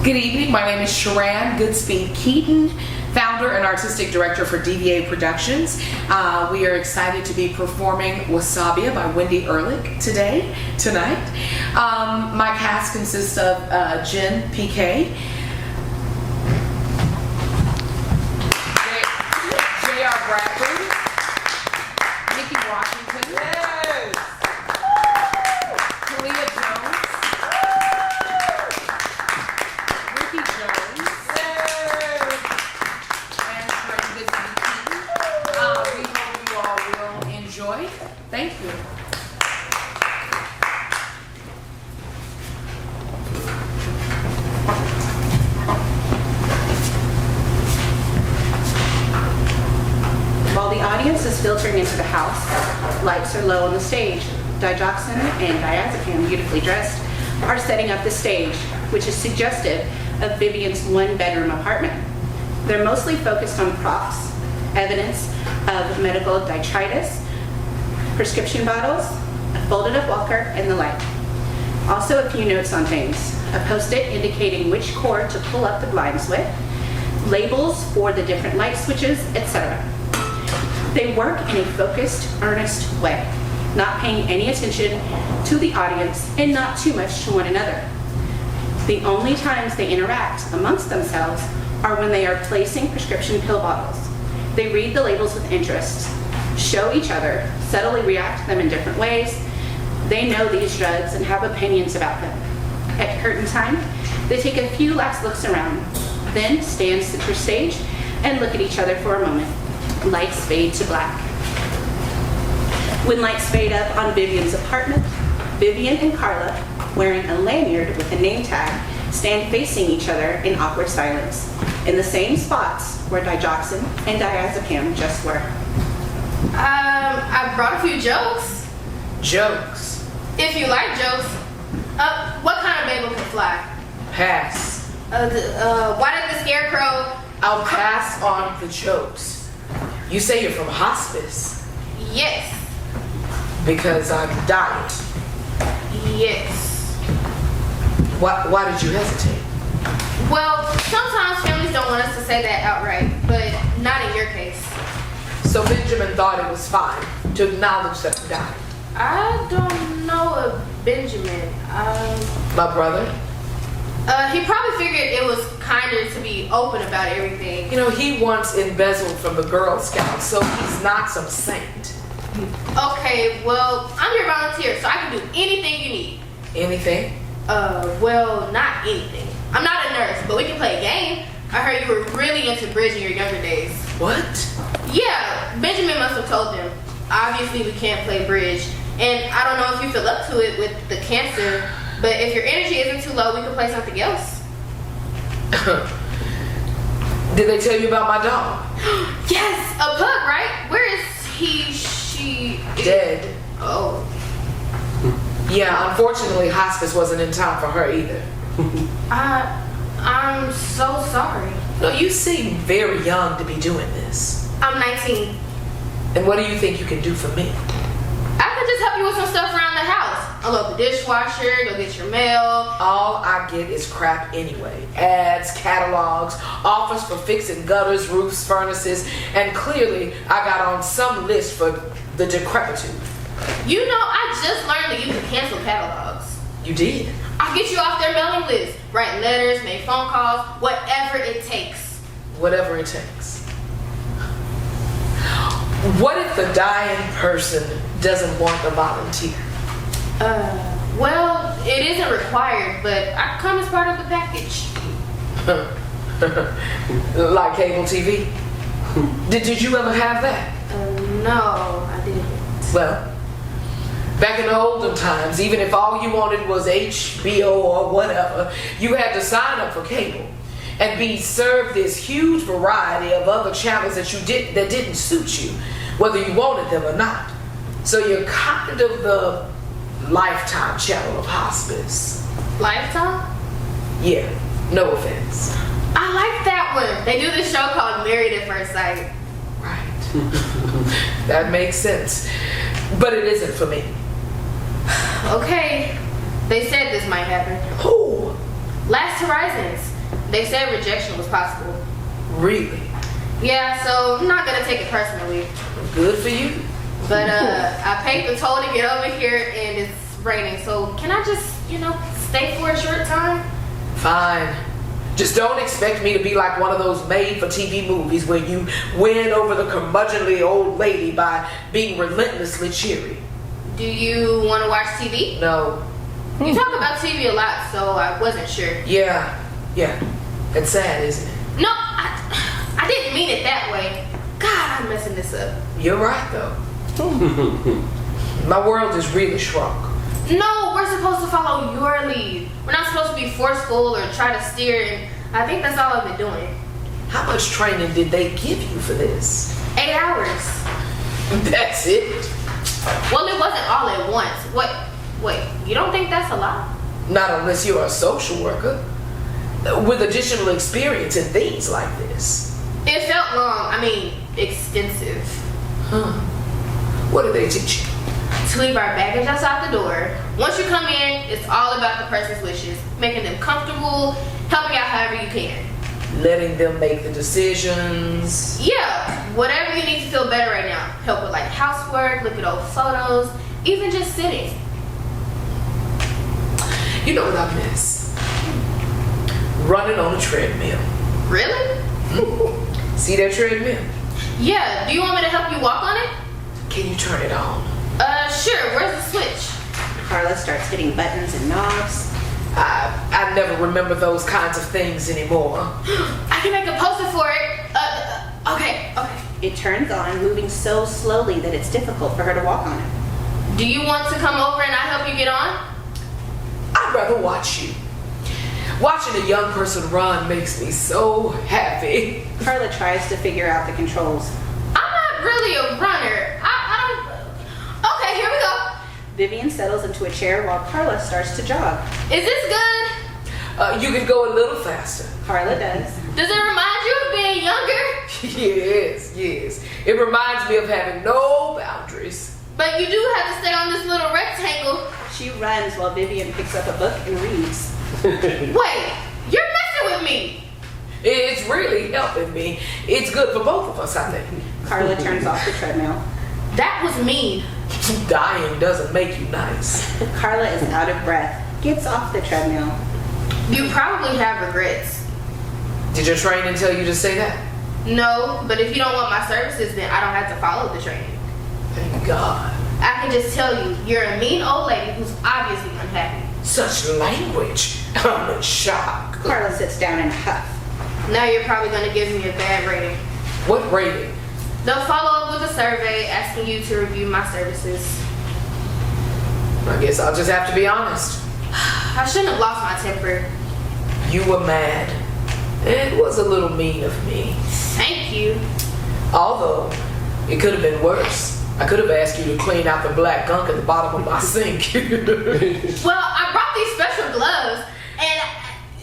Good evening, my name is Sharan Goodspeed Keaton, founder and artistic director for DVA Productions. We are excited to be performing Wasabia by Wendy Herlich tonight. My cast consists of Jen PK, J.R. Bradford, Nikki Washington, yes. Kalia Jones, Ricky Jones, yes. And Sharan Goodspeed Keaton. We hope you all will enjoy. Thank you. While the audience is filtering into the house, lights are low on the stage. Digoxin and diazepam, beautifully dressed, are setting up the stage, which is suggestive of Vivian's one-bedroom apartment. They're mostly focused on props, evidence of medical detritus, prescription bottles, a folded-up walker, and the like. Also a few notes on things. A post-it indicating which cord to pull up the blinds with, labels for the different light switches, etc. They work in a focused, earnest way, not paying any attention to the audience and not too much to one another. The only times they interact amongst themselves are when they are placing prescription pill bottles. They read the labels with interest, show each other, subtly react to them in different ways. They know these drugs and have opinions about them. At curtain time, they take a few last looks around, then stand center stage and look at each other for a moment. Lights fade to black. When lights fade up on Vivian's apartment, Vivian and Carla, wearing a lanyard with a name tag, stand facing each other in awkward silence, in the same spots where digoxin and diazepam just were. I brought a few jokes. Jokes? If you like jokes. What kind of babel can fly? Pass. Why did the scarecrow... I'll pass on the jokes. You say you're from hospice? Yes. Because I'm dying. Yes. Why did you hesitate? Well, sometimes families don't want us to say that outright, but not in your case. So Benjamin thought it was fine to acknowledge that you died? I don't know a Benjamin. My brother? He probably figured it was kinder to be open about everything. You know, he once embezzled from the Girl Scouts, so he's not some saint. Okay, well, I'm your volunteer, so I can do anything you need. Anything? Well, not anything. I'm not a nurse, but we can play a game. I heard you were really into bridge in your younger days. What? Yeah, Benjamin must have told them. Obviously, we can't play bridge. And I don't know if you feel up to it with the cancer, but if your energy isn't too low, we can play something else. Did they tell you about my dog? Yes, a pug, right? Where is he, she? Dead. Oh. Yeah, unfortunately, hospice wasn't in time for her either. I'm so sorry. No, you seem very young to be doing this. I'm 19. And what do you think you can do for me? I could just help you with some stuff around the house. Unload the dishwasher, go get your mail. All I get is crap anyway. Ads, catalogs, offers for fixing gutters, roofs, furnaces, and clearly I got on some list for the decrepitude. You know, I just learned that you can cancel catalogs. You did? I'll get you off their mailing list. Write letters, make phone calls, whatever it takes. Whatever it takes. What if the dying person doesn't want a volunteer? Well, it isn't required, but I come as part of the package. Like cable TV? Did you ever have that? No, I didn't. Well, back in the olden times, even if all you wanted was HBO or whatever, you had to sign up for cable and be served this huge variety of other channels that didn't suit you, whether you wanted them or not. So you're kind of the Lifetime channel of hospice. Lifetime? Yeah, no offense. I like that one. They do this show called Married at First Sight. Right. That makes sense. But it isn't for me. Okay. They said this might happen. Who? Last Horizons. They said rejection was possible. Really? Yeah, so I'm not gonna take it personally. Good for you. But I paid the toll to get over here and it's raining. So can I just, stay for a short time? Fine. Just don't expect me to be like one of those made-for-TV movies where you win over the curmudgeonly old lady by being relentlessly cheery. Do you want to watch TV? No. You talk about TV a lot, so I wasn't sure. Yeah. It's sad, isn't it? No, I didn't mean it that way. God, I'm messing this up. You're right, though. My world is really shrunk. No, we're supposed to follow your lead. We're not supposed to be forceful or try to steer, and I think that's all I've been doing. How much training did they give you for this? 8 hours. That's it? Well, it wasn't all at once. Wait, you don't think that's a lot? Not unless you're a social worker with additional experience in things like this. It felt long. Extensive. Huh. What do they teach you? To leave our baggage outside the door. Once you come in, it's all about the person's wishes, making them comfortable, helping out however you can. Letting them make the decisions. Yeah, whatever you need to feel better right now. Help with housework, look at old photos, even just sitting. You know what I miss? Running on a treadmill. Really? See that treadmill? Yeah, do you want me to help you walk on it? Can you turn it on? Sure, where's the switch? Carla starts hitting buttons and knobs. I never remember those kinds of things anymore. I can make a poster for it. Okay. It turns on, moving so slowly that it's difficult for her to walk on it. Do you want to come over and I help you get on? I'd rather watch you. Watching a young person run makes me so happy. Carla tries to figure out the controls. I'm not really a runner. Okay, here we go. Vivian settles into a chair while Carla starts to jog. Is this good? You could go a little faster. Carla does. Does it remind you of being younger? Yes. It reminds me of having no boundaries. But you do have to stay on this little rectangle. She runs while Vivian picks up a book and reads. Wait, you're messing with me. It's really helping me. It's good for both of us, I think. Carla turns off the treadmill. That was mean. Dying doesn't make you nice. Carla is out of breath, gets off the treadmill. You probably have regrets. Did your training tell you to say that? No, but if you don't want my services, then I don't have to follow the training. Thank God. I can just tell you, you're a mean old lady who's obviously unhappy. Such language. I'm in shock. Carla sits down in a huff. Now you're probably going to give me a bad rating. What rating? They'll follow up with a survey asking you to review my services. I guess I'll just have to be honest. I shouldn't have lost my temper. You were mad. It was a little mean of me. Thank you. Although, it could have been worse. I could have asked you to clean out the black gunk at the bottom of my sink. Well, I brought these special gloves, and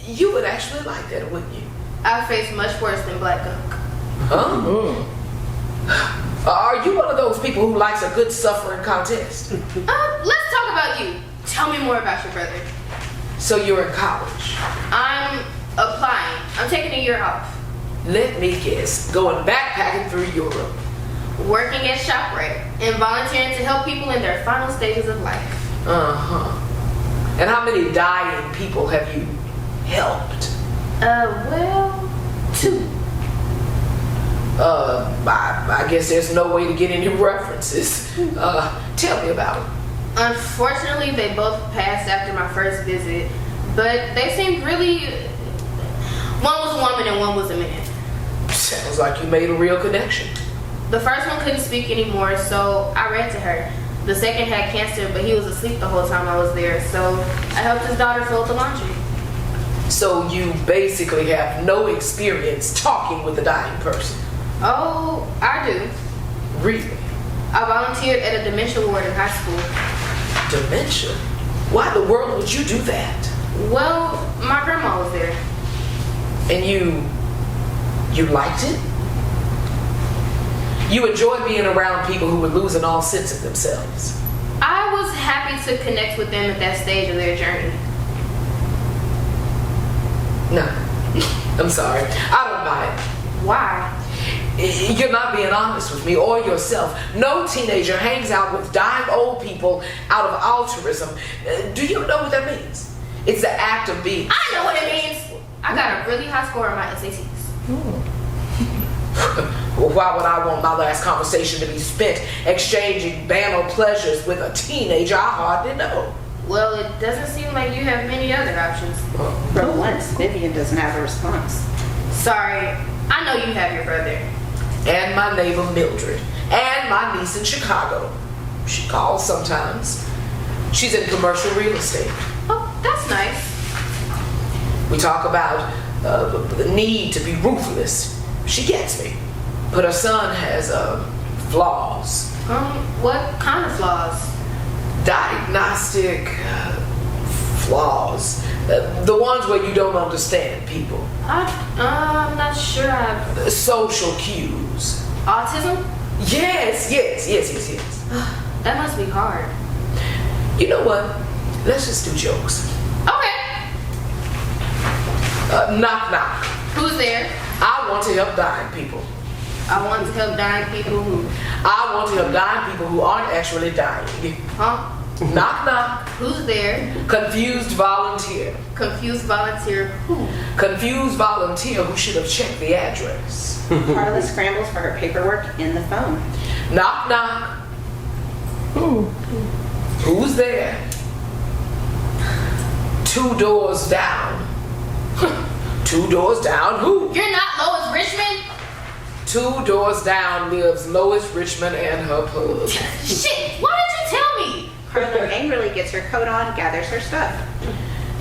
You would actually like that, wouldn't you? I face much worse than black gunk. Huh? Are you one of those people who likes a good suffering contest? Let's talk about you. Tell me more about your brother. So you're in college. I'm applying. I'm taking a year off. Let me guess, going backpacking through Europe. Working at ShopRite and volunteering to help people in their final stages of life. Uh-huh. And how many dying people have you helped? Well, 2. I guess there's no way to get any references. Tell me about it. Unfortunately, they both passed after my first visit, but they seemed really... One was a woman and one was a man. Sounds like you made a real connection. The first one couldn't speak anymore, so I read to her. The second had cancer, but he was asleep the whole time I was there, so I helped his daughter fold the laundry. So you basically have no experience talking with a dying person. Oh, I do. Really? I volunteered at a dementia ward in high school. Dementia? Why in the world would you do that? Well, my grandma was there. And you liked it? You enjoyed being around people who were losing all sense of themselves. I was happy to connect with them at that stage of their journey. No. I'm sorry. I don't buy it. Why? You're not being honest with me or yourself. No teenager hangs out with dying old people out of altruism. Do you know what that means? It's the act of being. I know what it means. I got a really high score on my SATs. Well, why would I want my last conversation to be spent exchanging banal pleasures with a teenager I hardly know? Well, it doesn't seem like you have many other options. For once, Vivian doesn't have a response. Sorry, I know you have your brother. And my neighbor Mildred. And my niece in Chicago. She calls sometimes. She's in commercial real estate. Oh, that's nice. We talk about the need to be ruthless. She gets me. But her son has flaws. What kind of flaws? Diagnostic flaws. The ones where you don't understand people. I'm not sure I've... Social cues. Autism? Yes. That must be hard. You know what? Let's just do jokes. Okay. Knock knock. Who's there? I want to help dying people. I want to help dying people who... I want to help dying people who aren't actually dying. Huh? Knock knock. Who's there? Confused volunteer. Confused volunteer who? Confused volunteer who should have checked the address. Carla scrambles for her paperwork in the phone. Knock knock. Who's there? 2 doors down. 2 doors down who? You're not Lois Richmond? 2 doors down lives Lois Richmond and her pug. Shit, why did you tell me? Carla angrily gets her coat on, gathers her stuff.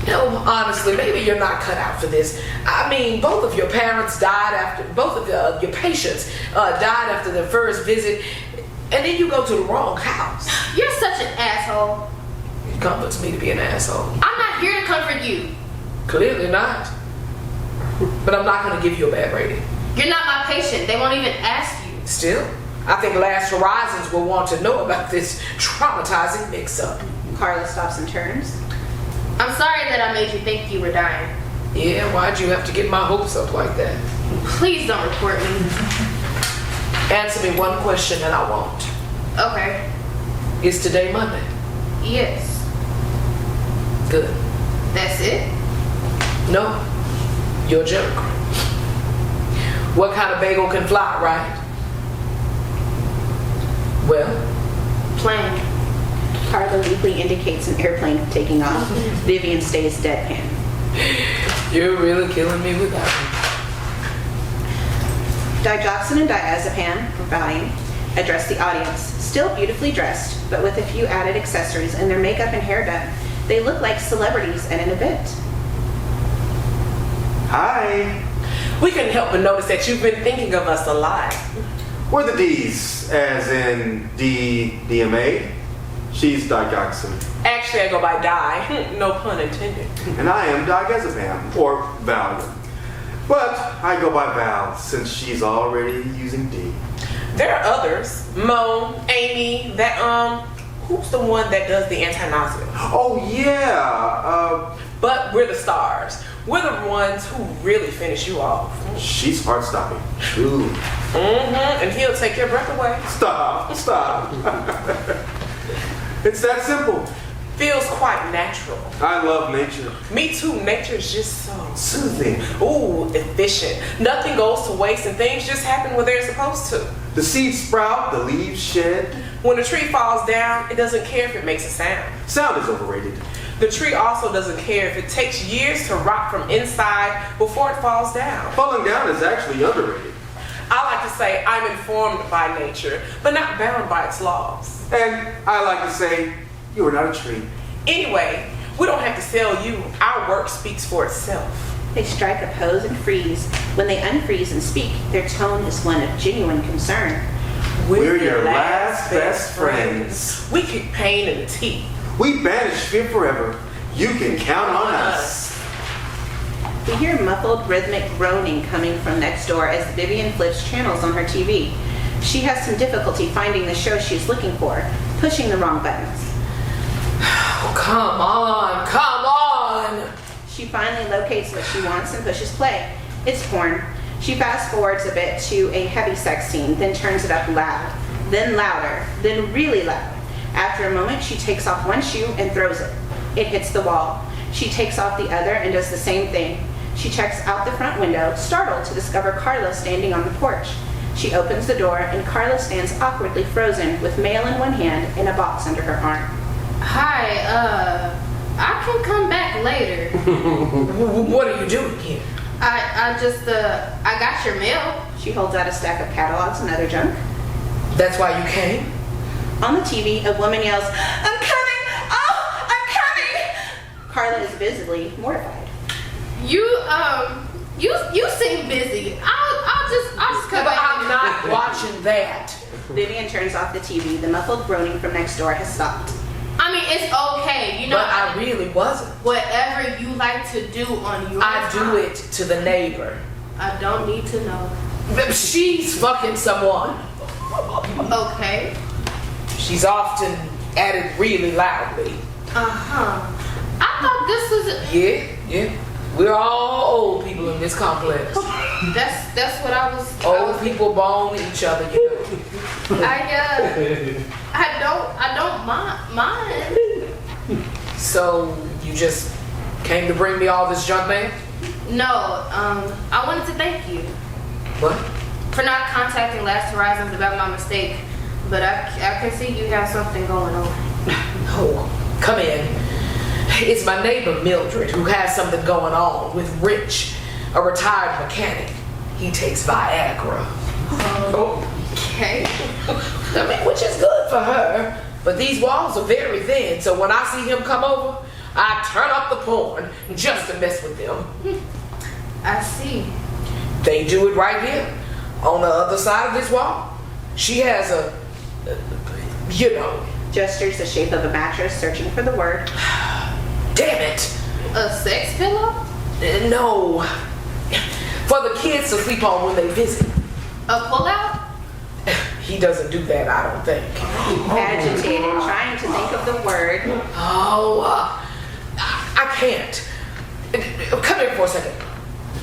No, honestly, maybe you're not cut out for this. I mean, both of your patients died after their first visit, and then you go to the wrong house. You're such an asshole. It comforts me to be an asshole. I'm not here to comfort you. Clearly not. But I'm not going to give you a bad rating. You're not my patient. They won't even ask you. Still, I think Last Horizons will want to know about this traumatizing mix-up. Carla stops and turns. I'm sorry that I made you think you were dying. Yeah, why'd you have to get my hopes up like that? Please don't report me. Answer me one question and I won't. Okay. Is today Monday? Yes. Good. That's it? No, you're a joke. What kind of bagel can fly, right? Well, Plane. Carla weakly indicates an airplane taking off. Vivian stays deadpan. you're really killing me with that one. Digoxin and diazepam, or Valium, address the audience. Still beautifully dressed, but with a few added accessories and their makeup and hair done, they look like celebrities at an event. Hi. We couldn't help but notice that you've been thinking of us a lot. We're the D's, as in DMA. She's digoxin. Actually, I go by Di. No pun intended. And I am diazepam, or Valium. But I go by Val, since she's already using D. There are others. Mo, Amy, who's the one that does the anti-nausea? Oh, yeah. But we're the stars. We're the ones who really finish you off. She's heart-stopping. True. And he'll take your breath away. Stop. It's that simple. Feels quite natural. I love nature. Me too. Nature's just so Soothing. ooh, efficient. Nothing goes to waste and things just happen when they're supposed to. The seeds sprout, the leaves shed. When a tree falls down, it doesn't care if it makes a sound. Sound is overrated. The tree also doesn't care if it takes years to rot from inside before it falls down. Falling down is actually underrated. I like to say I'm informed by nature, but not bound by its laws. And I like to say, you are not a tree. Anyway, we don't have to sell you. Our work speaks for itself. They strike a pose and freeze. When they unfreeze and speak, their tone is one of genuine concern. We're your last best friends. We kick pain in the teeth. We banish fear forever. You can count on us. We hear muffled rhythmic groaning coming from next door as Vivian flips channels on her TV. She has some difficulty finding the show she's looking for, pushing the wrong buttons. Oh, come on. She finally locates what she wants and pushes play. It's porn. She fast forwards a bit to a heavy sex scene, then turns it up loud, then louder, then really loud. After a moment, she takes off one shoe and throws it. It hits the wall. She takes off the other and does the same thing. She checks out the front window, startled to discover Carla standing on the porch. She opens the door and Carla stands awkwardly frozen with mail in one hand and a box under her arm. Hi, I can come back later. What are you doing here? I got your mail. She holds out a stack of catalogs and other junk. That's why you came? On the TV, a woman yells, "I'm coming! Oh, I'm coming!" Carla is visibly mortified. You seem busy. I'll just come But back. I'm not watching that. Vivian turns off the TV. The muffled groaning from next door has stopped. I mean, it's okay. You know, But I really wasn't. whatever you like to do on your I time. do it to the neighbor. I don't need to know. She's fucking someone. Okay. She's often at it really loudly. Uh-huh. I thought this was Yeah. We're all old people in this complex. that's what I was Old people bone each other, you know. I don't mind. So you just came to bring me all this junk mail? No, I wanted to thank you What? for not contacting Last Horizons about my mistake, but I can see you have something going on. Oh, come in. It's my neighbor Mildred who has something going on with Rich, a retired mechanic. He takes Viagra. Okay. I mean, which is good for her. But these walls are very thin, so when I see him come over, I turn up the porn just to mess with them. I see. They do it right here, on the other side of this wall. She has a, you know, Gestures the shape of a mattress, searching for the word. damn it. A sex pillow? No. For the kids to sleep on when they visit. A pullout? He doesn't do that, I don't think. Agitated, trying to think of the word. Oh, I can't. Come here for a second.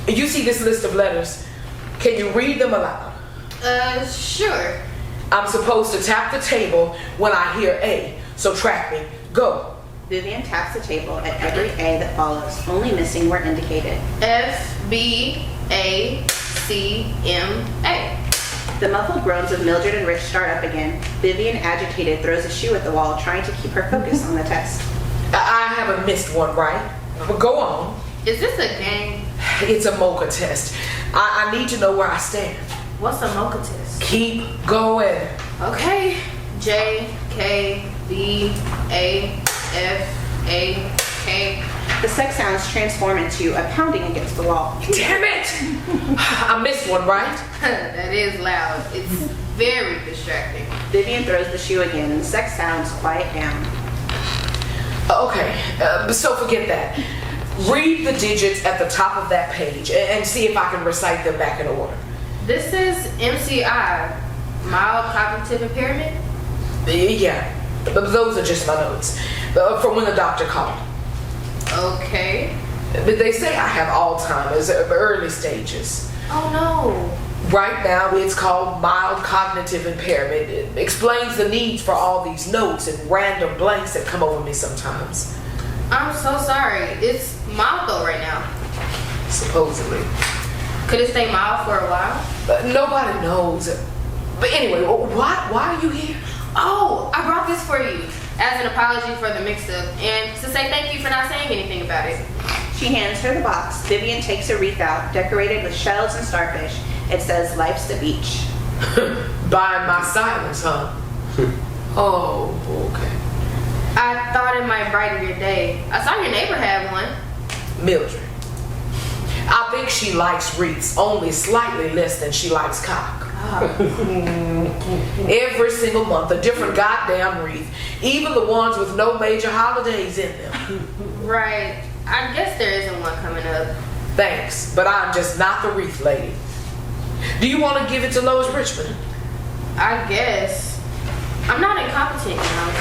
You see this list of letters? Can you read them aloud? Sure. I'm supposed to tap the table when I hear A, so track me. Go. Vivian taps the table at every A that follows, only missing where indicated. FBACMA. The muffled groans of Mildred and Rich start up again. Vivian, agitated, throws a shoe at the wall, trying to keep her focus on the test. I haven't missed one, right? But go on. Is this a game? It's a mocha test. I need to know where I stand. What's a mocha test? Keep going. Okay. J, K, B, A, F, A, K. The sex sounds transform into a pounding against the wall. Damn it! I missed one, right? That is loud. It's very distracting. Vivian throws the shoe again. The sex sounds quiet down. Okay, so forget that. Read the digits at the top of that page and see if I can recite them back in order. This is MCI, mild cognitive impairment. Yeah, but those are just my notes from when the doctor called. Okay. But they say I have Alzheimer's early stages. Oh no. Right now it's called mild cognitive impairment. It explains the needs for all these notes and random blanks that come over me sometimes. I'm so sorry. It's mild though right now. Supposedly. Could it stay mild for a while? Nobody knows. But anyway, why are you here? Oh, I brought this for you as an apology for the mix-up and to say thank you for not saying anything about it. She hands her the box. Vivian takes a wreath out, decorated with shells and starfish. It says, "Life's the beach." Buying my silence, huh? Oh, okay. I thought it might brighten your day. I saw your neighbor have one. Mildred. I think she likes wreaths only slightly less than she likes cock. Every single month, a different goddamn wreath. Even the ones with no major holidays in them. Right. I guess there isn't one coming up. Thanks, but I'm just not the wreath lady. Do you want to give it to Lois Richmond? I guess. I'm not incompetent, you know.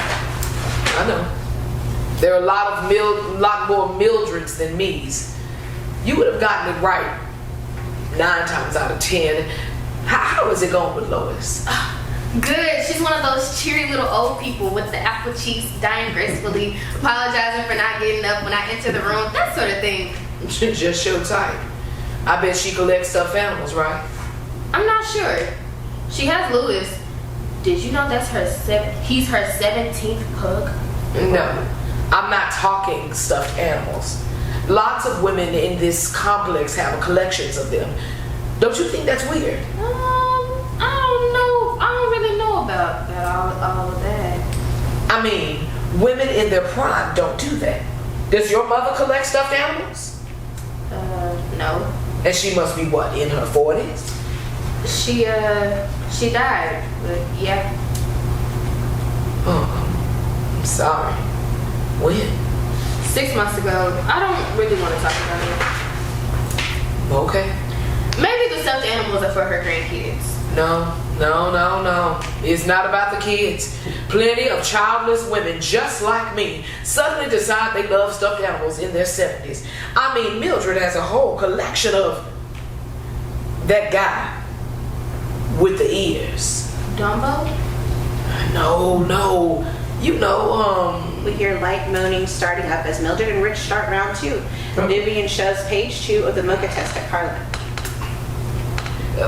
I know. There are a lot more Mildreds than me's. You would have gotten it right 9 times out of 10. How is it going with Lois? Good. She's one of those cheery little old people with the apple cheeks, dying gracefully, apologizing for not getting up when I enter the room, that sort of thing. Just your type. I bet she collects stuffed animals, right? I'm not sure. She has Louis. Did you know that's he's her 17th pug? No, I'm not talking stuffed animals. Lots of women in this complex have collections of them. Don't you think that's weird? I don't know. I don't really know about that, all of that. I mean, women in their prime don't do that. Does your mother collect stuffed animals? No. And she must be what, in her 40s? She died, but yeah. Oh, I'm sorry. When? 6 months ago. I don't really want to talk about it. Okay. Maybe the stuffed animals are for her grandkids. No. It's not about the kids. Plenty of childless women just like me suddenly decide they love stuffed animals in their 70s. I mean, Mildred has a whole collection of that guy with the ears. Dumbo? No. You know, We hear light moaning starting up as Mildred and Rich start round 2. Vivian shoves page 2 of the mocha test at Carla.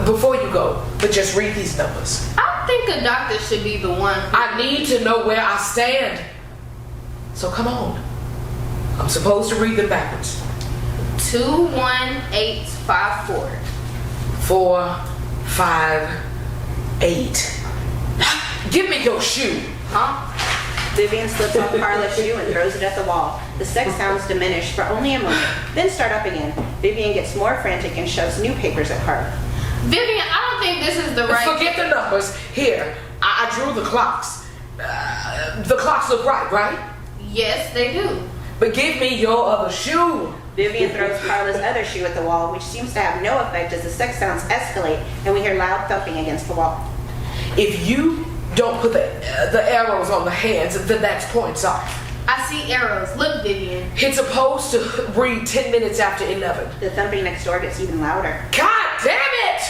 before you go, but just read these numbers. I think a doctor should be the one. I need to know where I stand. So come on. I'm supposed to read them backwards. 21854. 4, 5, 8. Give me your shoe. Huh? Vivian slips off Carla's shoe and throws it at the wall. The sex sounds diminish for only a moment, then start up again. Vivian gets more frantic and shoves new papers at Carla. Vivian, I don't think this is the right. Forget the numbers. Here, I drew the clocks. The clocks look right? Yes, they do. But give me your other shoe. Vivian throws Carla's other shoe at the wall, which seems to have no effect as the sex sounds escalate and we hear loud thumping against the wall. If you don't put the arrows on the hands, then that's points off. I see arrows. Look, Vivian. It's supposed to read 10 minutes after 11. The thumping next door gets even louder. God damn it!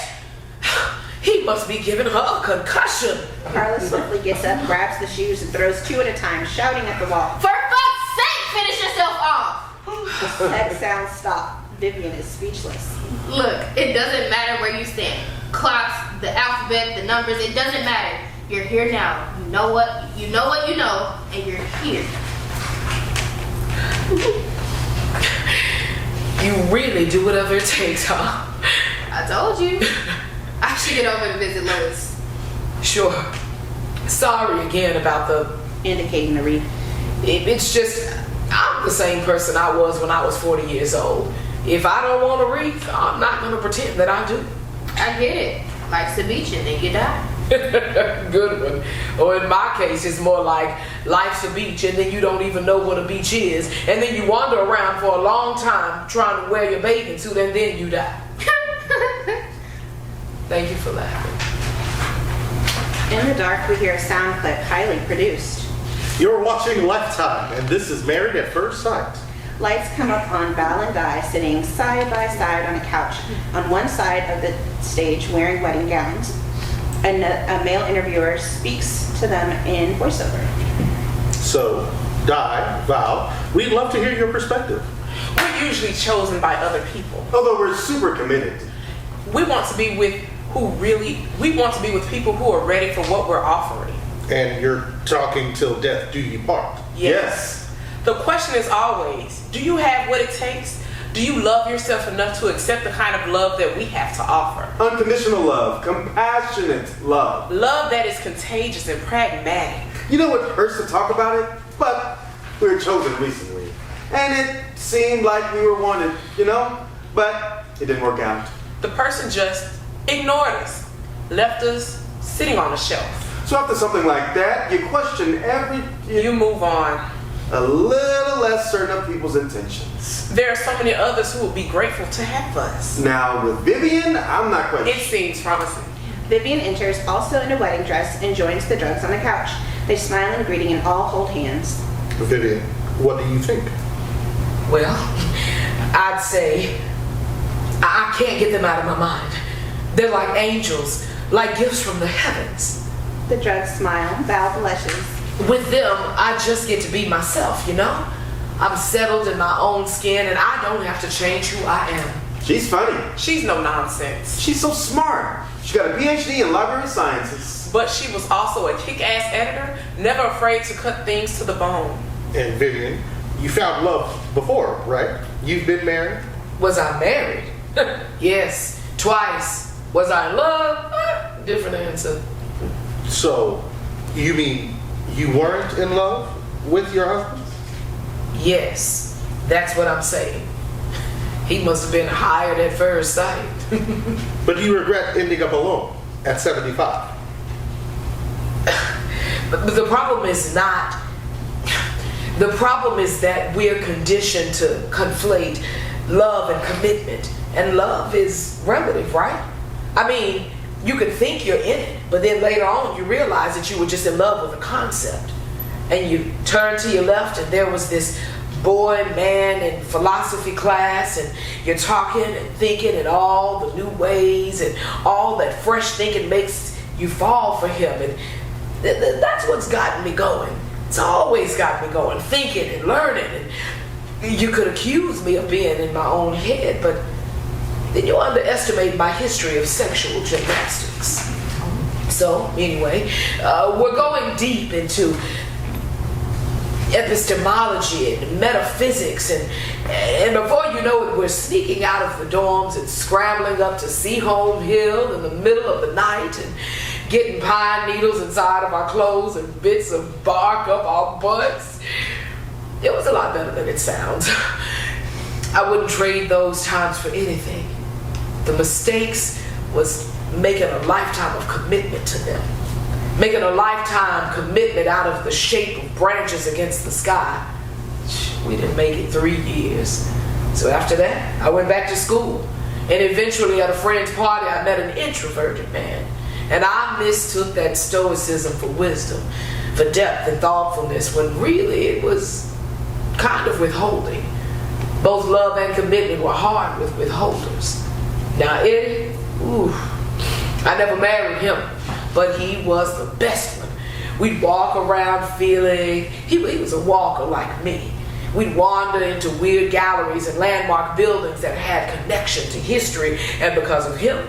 He must be giving her a concussion. Carla swiftly gets up, grabs the shoes, and throws 2 at a time, shouting at the wall. For fuck's sake, finish yourself off. The sex sounds stop. Vivian is speechless. Look, it doesn't matter where you stand. Clocks, the alphabet, the numbers, it doesn't matter. You're here now. You know what you know, and you're here. You really do whatever it takes, huh? I told you. I should get over to visit Lois. Sure. Sorry again about the... Indicating the read. It's just, I'm the same person I was when I was 40 years old. If I don't want to read, I'm not going to pretend that I do. I get it. Life's a beach and then you die. Good one. Or in my case, it's more like life's a beach and then you don't even know what a beach is. And then you wander around for a long time trying to wear your bathing suit and then you die. Thank you for laughing. In the dark, we hear a sound clip highly produced. You're watching Lifetime, and this is Married at First Sight. Lights come up on Val and Di sitting side by side on a couch on one side of the stage wearing wedding gowns. And a male interviewer speaks to them in voiceover. So, Di, Val, we'd love to hear your perspective. We're usually chosen by other people. Although we're super committed. We want to be with people who are ready for what we're offering. And you're talking till death do you part. Yes. The question is always, do you have what it takes? Do you love yourself enough to accept the kind of love that we have to offer? Unconditional love, compassionate love. Love that is contagious and pragmatic. You know what hurts to talk about it? But we were chosen recently. And it seemed like we were wanted, But it didn't work out. The person just ignored us, left us sitting on a shelf. So after something like that, you question You move on. a little less certain of people's intentions. There are so many others who would be grateful to have us. Now with Vivian, I'm not quite It seems promising. Vivian enters, also in a wedding dress, and joins the drugs on the couch. They smile in greeting and all hold hands. Vivian, what do you think? Well, I'd say I can't get them out of my mind. They're like angels, like gifts from the heavens. The drugs smile, Val blushes. With them, I just get to be myself, you know? I'm settled in my own skin and I don't have to change who I am. She's funny. She's no nonsense. She's so smart. She got a PhD in library sciences. But she was also a kick-ass editor, never afraid to cut things to the bone. And Vivian, you found love before, right? You've been married? Was I married? Yes, twice. Was I in love? Different answer. So, you mean you weren't in love with your husband? Yes, that's what I'm saying. He must have been hired at first sight. But you regret ending up alone at 75? But the problem is not. The problem is that we're conditioned to conflate love and commitment. And love is relative, right? I mean, you could think you're in it, but then later on you realize that you were just in love with a concept. And you turn to your left and there was this boy, man in philosophy class, and you're talking and thinking in all the new ways, and all that fresh thinking makes you fall for him. And that's what's gotten me going. It's always got me going, thinking and learning. And you could accuse me of being in my own head, but then you underestimate my history of sexual gymnastics. So anyway, we're going deep into epistemology and metaphysics, and before you know it, we're sneaking out of the dorms and scrambling up to Seaholm Hill in the middle of the night and getting pine needles inside of our clothes and bits of bark up our butts. It was a lot better than it sounds. I wouldn't trade those times for anything. The mistakes was making a lifetime of commitment to them. Making a lifetime commitment out of the shape of branches against the sky. We didn't make it 3 years. So after that, I went back to school. And eventually at a friend's party, I met an introverted man. And I mistook that stoicism for wisdom, for depth and thoughtfulness, when really it was kind of withholding. Both love and commitment were hard with withholders. Now Eddie, I never married him, but he was the best one. We'd walk around feeling, he was a walker like me. We'd wander into weird galleries and landmark buildings that had connection to history, and because of him,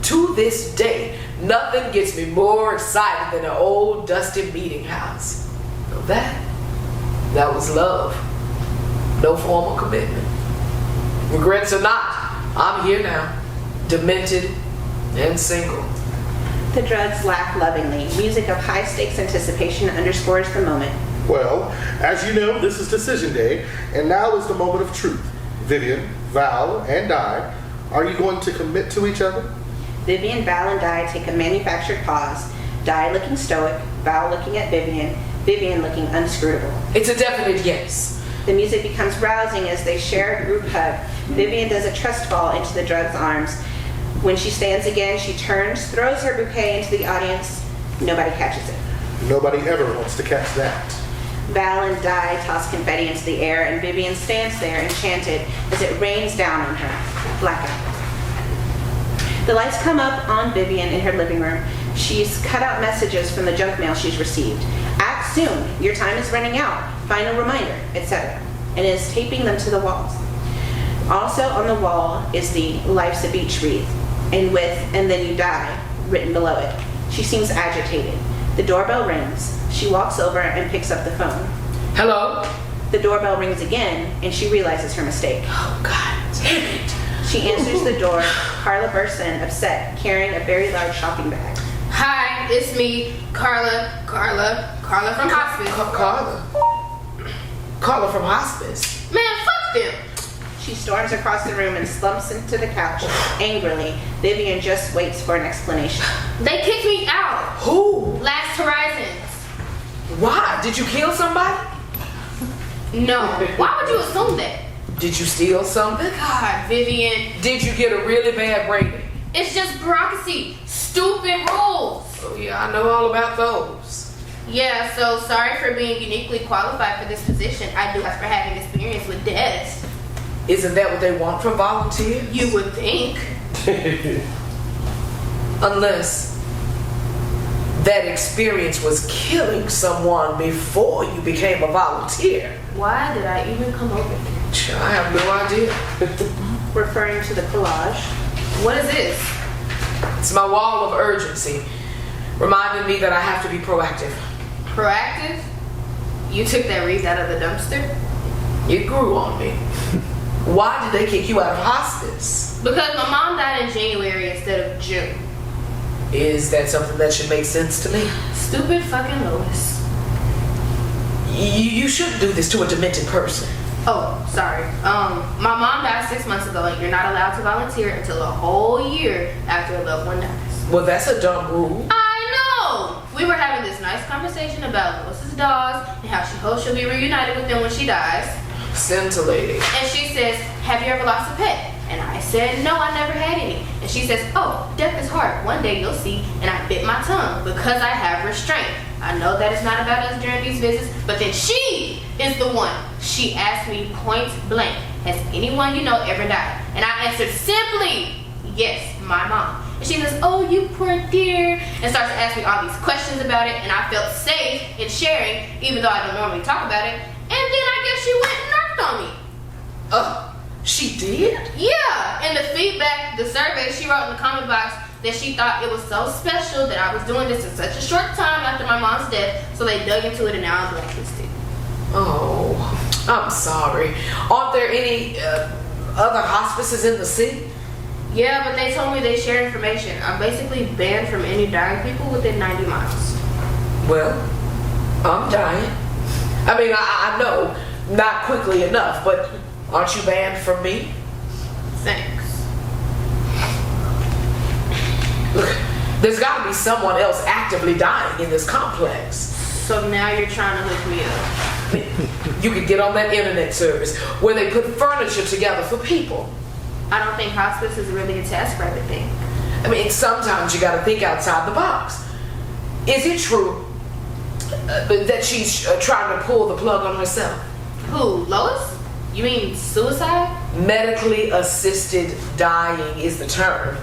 to this day, nothing gets me more excited than an old dusty meeting house. Now that was love. No formal commitment. Regrets or not, I'm here now, demented and single. The drugs laugh lovingly. Music of high-stakes anticipation underscores the moment. Well, as you know, this is decision day, and now is the moment of truth. Vivian, Val, and Di, are you going to commit to each other? Vivian, Val, and Di take a manufactured pause. Di looking stoic, Val looking at Vivian, Vivian looking inscrutable. It's a definite yes. The music becomes rousing as they share a group hug. Vivian does a trust fall into the drug's arms. When she stands again, she turns, throws her bouquet into the audience. Nobody catches it. Nobody ever wants to catch that. Val and Di toss confetti into the air, and Vivian stands there enchanted as it rains down on her. Blackout. The lights come up on Vivian in her living room. She's cut out messages from the junk mail she's received. Act soon. Your time is running out. Final reminder, etc. And is taping them to the walls. Also on the wall is the Life's a Beach wreath, and with "and then you die" written below it. She seems agitated. The doorbell rings. She walks over and picks up the phone. Hello? The doorbell rings again, and she realizes her mistake. Oh, God damn it. She answers the door. Carla bursts in, upset, carrying a very large shopping bag. Hi, it's me, Carla from hospice. Carla from hospice. Man, fuck them. She storms across the room and slumps into the couch angrily. Vivian just waits for an explanation. They kicked me out. Who? Last Horizons. Why? Did you kill somebody? No. Why would you assume that? Did you steal something? God, Vivian. Did you get a really bad rating? It's just bureaucracy. Stupid rules. Oh yeah, I know all about those. Yeah, so sorry for being uniquely qualified for this position. I do have for having experience with deaths. Isn't that what they want from volunteers? You would think. Unless that experience was killing someone before you became a volunteer. Why did I even come over here? I have no idea. Referring to the collage. What is this? It's my wall of urgency, reminding me that I have to be proactive. Proactive? You took that wreath out of the dumpster? It grew on me. Why did they kick you out of hospice? Because my mom died in January instead of June. Is that something that should make sense to me? Stupid fucking Lois. You shouldn't do this to a demented person. Oh, sorry. My mom died 6 months ago, and you're not allowed to volunteer until a whole year after a loved one dies. Well, that's a dumb rule. I know! We were having this nice conversation about Lois's dogs and how she hopes she'll be reunited with them when she dies. Scintillating. And she says, have you ever lost a pet? And I said, no, I never had any. And she says, oh, death is hard. One day you'll see. And I bit my tongue because I have restraint. I know that it's not about us during these visits, but then she is the one. She asked me point blank, has anyone you know ever died? And I answered simply, yes, my mom. And she says, oh, you poor dear, and starts to ask me all these questions about it, and I felt safe in sharing, even though I don't normally talk about it. And then I guess she went and narked on me. She did? Yeah, and the feedback, the survey she wrote in the comment box, that she thought it was so special that I was doing this in such a short time after my mom's death, so they dug into it and now I'm blacklisted. Oh, I'm sorry. Aren't there any other hospices in the city? Yeah, but they told me they share information. I'm basically banned from any dying people within 90 miles. Well, I'm dying. I mean, I know, not quickly enough, but aren't you banned from me? Thanks. Look, there's got to be someone else actively dying in this complex. So now you're trying to look me up. You could get on that internet service where they put furniture together for people. I don't think hospice is really a task rabbit thing. I mean, sometimes you got to think outside the box. Is it true that she's trying to pull the plug on herself? Who, Lois? You mean suicide? Medically assisted dying is the term.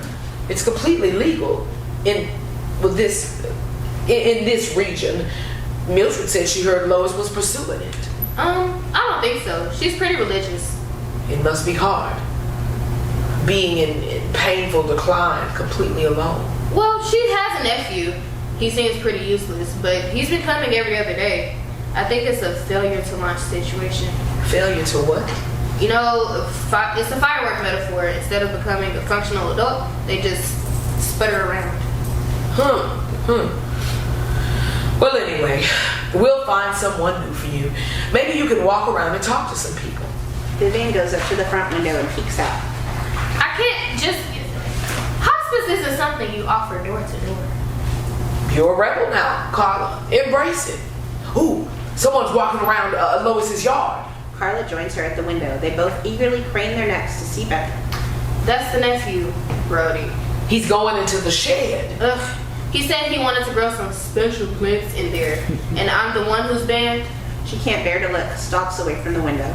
It's completely legal in this region. Mildred said she heard Lois was pursuing it. I don't think so. She's pretty religious. It must be hard, being in painful decline completely alone. Well, she has a nephew. He seems pretty useless, but he's been coming every other day. I think it's a failure to launch situation. Failure to what? You know, it's a firework metaphor. Instead of becoming a functional adult, they just sputter around. Well, anyway, we'll find someone new for you. Maybe you can walk around and talk to some people. Vivian goes up to the front window and peeks out. I can't just... Hospice isn't something you offer door to door. You're a rebel now, Carla. Embrace it. Ooh, someone's walking around Lois's yard. Carla joins her at the window. They both eagerly crane their necks to see better. That's the nephew, Brody. He's going into the shed. Ugh. He said he wanted to grow some special plants in there, and I'm the one who's banned. She can't bear to look, stalks away from the window.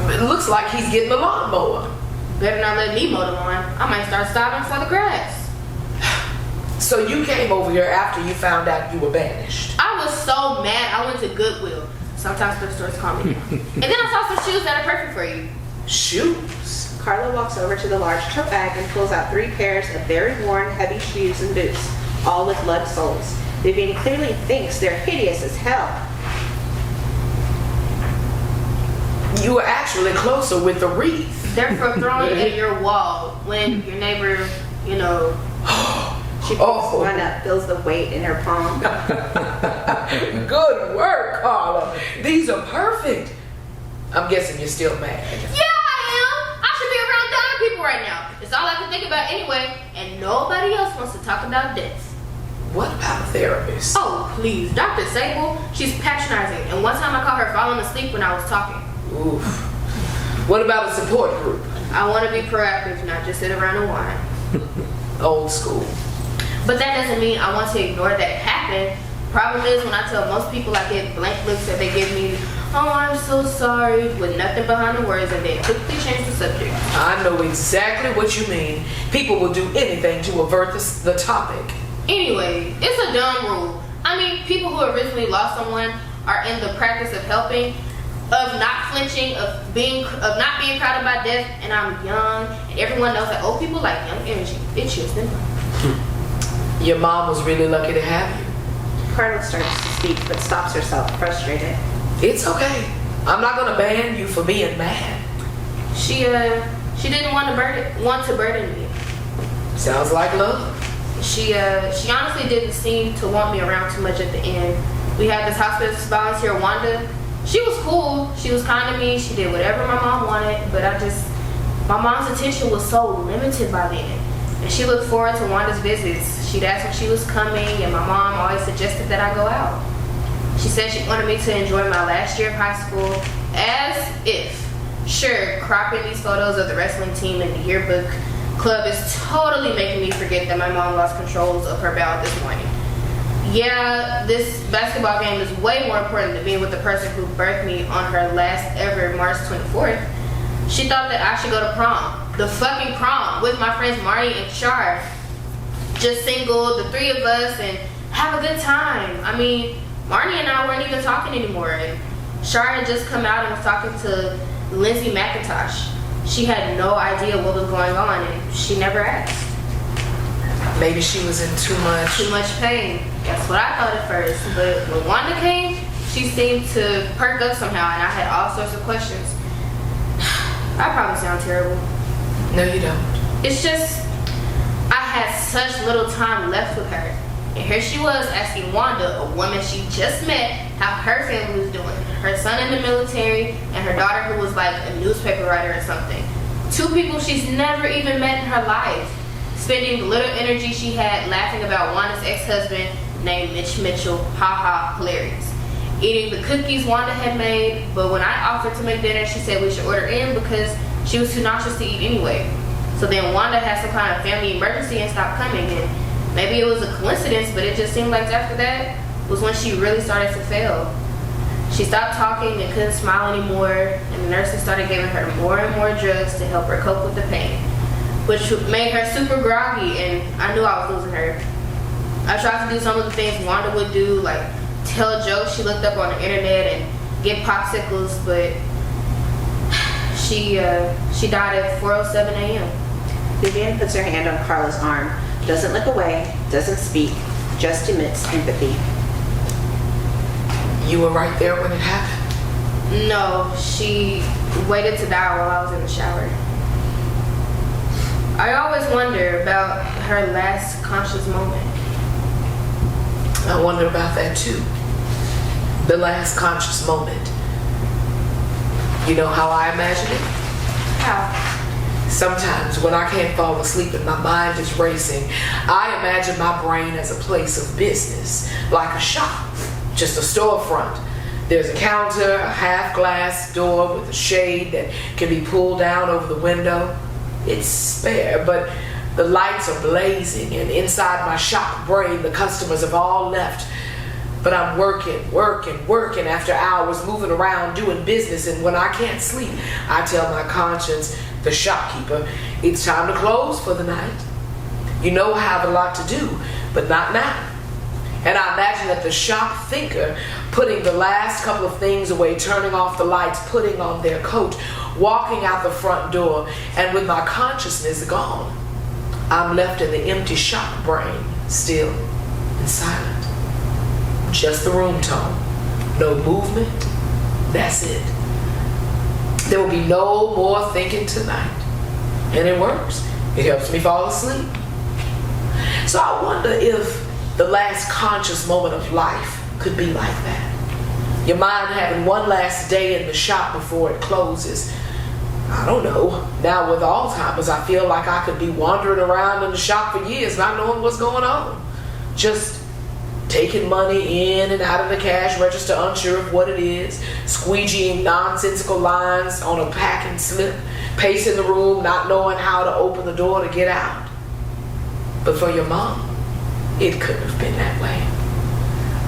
It looks like he's getting the lawnmower. Better not let me mow the lawn. I might start stopping for the grass. So you came over here after you found out you were banished. I was so mad, I went to Goodwill. Sometimes thrift stores call me. And then I saw some shoes that are perfect for you. Shoes? Carla walks over to the large tote bag and pulls out 3 pairs of very worn, heavy shoes and boots, all with mud soles. Vivian clearly thinks they're hideous as hell. You were actually closer with the wreath. They're for throwing at your wall when your neighbor, you know. She picks one up, feels the weight in her palm. Good work, Carla. These are perfect. I'm guessing you're still mad. Yeah, I am. I should be around dying people right now. It's all I can think about anyway, and nobody else wants to talk about death. What about a therapist? Oh, please. Dr. Sable, she's patronizing, and one time I caught her falling asleep when I was talking. Oof. What about a support group? I want to be proactive, not just sit around and whine. Old school. But that doesn't mean I want to ignore that it happened. Problem is, when I tell most people I get blank looks that they give me oh, I'm so sorry, with nothing behind the words, and then quickly changed the subject. I know exactly what you mean. People will do anything to avert the topic. Anyway, it's a dumb rule. I mean, people who originally lost someone are in the practice of helping, of not flinching, of not being crowded by death, and I'm young, and everyone knows that old people like young energy. It chills them. Your mom was really lucky to have you. Carla starts to speak but stops herself, frustrated. It's okay. I'm not gonna ban you for being mad. She didn't want to burden me. Sounds like love. She honestly didn't seem to want me around too much at the end. We had this hospice volunteer, Wanda. She was cool. She was kind to me. She did whatever my mom wanted, but my mom's attention was so limited by then. And she looked forward to Wanda's visits. She'd ask when she was coming, and my mom always suggested that I go out. She said she wanted me to enjoy my last year of high school, as if. Sure, cropping these photos of the wrestling team in the yearbook club is totally making me forget that my mom lost controls of her bowel this morning. Yeah, this basketball game is way more important than being with the person who birthed me on her last ever March 24th. She thought that I should go to prom. The fucking prom with my friends Marty and Shar. Just single, the three of us, and have a good time. I mean, Marty and I weren't even talking anymore, and Shar had just come out and was talking to Lindsay McIntosh. She had no idea what was going on, and she never asked. Maybe she was in too much pain. That's what I thought at first. But when Wanda came, she seemed to perk up somehow, and I had all sorts of questions. I probably sound terrible. No, you don't. It's just, I had such little time left with her. And here she was asking Wanda, a woman she just met, how her family was doing. Her son in the military, and her daughter who was like a newspaper writer or something. Two people she's never even met in her life. Spending the little energy she had laughing about Wanda's ex-husband named Mitch Mitchell, haha, hilarious. Eating the cookies Wanda had made, but when I offered to make dinner, she said we should order in because she was too nauseous to eat anyway. So then Wanda had some kind of family emergency and stopped coming, and maybe it was a coincidence, but it just seemed like after that was when she really started to fail. She stopped talking and couldn't smile anymore, and the nurses started giving her more and more drugs to help her cope with the pain, which made her super groggy, and I knew I was losing her. I tried to do some of the things Wanda would do, like tell jokes she looked up on the internet and get popsicles, but she died at 4:07 a.m. Vivian puts her hand on Carla's arm, doesn't look away, doesn't speak, just emits empathy. You were right there when it happened? No, she waited to die while I was in the shower. I always wonder about her last conscious moment. I wonder about that too. The last conscious moment. You know how I imagine it? How? Sometimes when I can't fall asleep and my mind is racing, I imagine my brain as a place of business, like a shop, just a storefront. There's a counter, a half-glass door with a shade that can be pulled down over the window. It's spare, but the lights are blazing, and inside my shop brain, the customers have all left. But I'm working after hours, moving around, doing business, and when I can't sleep, I tell my conscience, the shopkeeper, it's time to close for the night. You know I have a lot to do, but not now. And I imagine that the shop thinker putting the last couple of things away, turning off the lights, putting on their coat, walking out the front door, and with my consciousness gone, I'm left in the empty shop brain, still and silent. Just the room tone, no movement, that's it. There will be no more thinking tonight. And it works. It helps me fall asleep. So I wonder if the last conscious moment of life could be like that. Your mind having one last day in the shop before it closes. I don't know. Now with Alzheimer's, I feel like I could be wandering around in the shop for years not knowing what's going on. Just taking money in and out of the cash register, unsure of what it is, squeegeeing nonsensical lines on a packing slip, pacing the room, not knowing how to open the door to get out. But for your mom, it couldn't have been that way.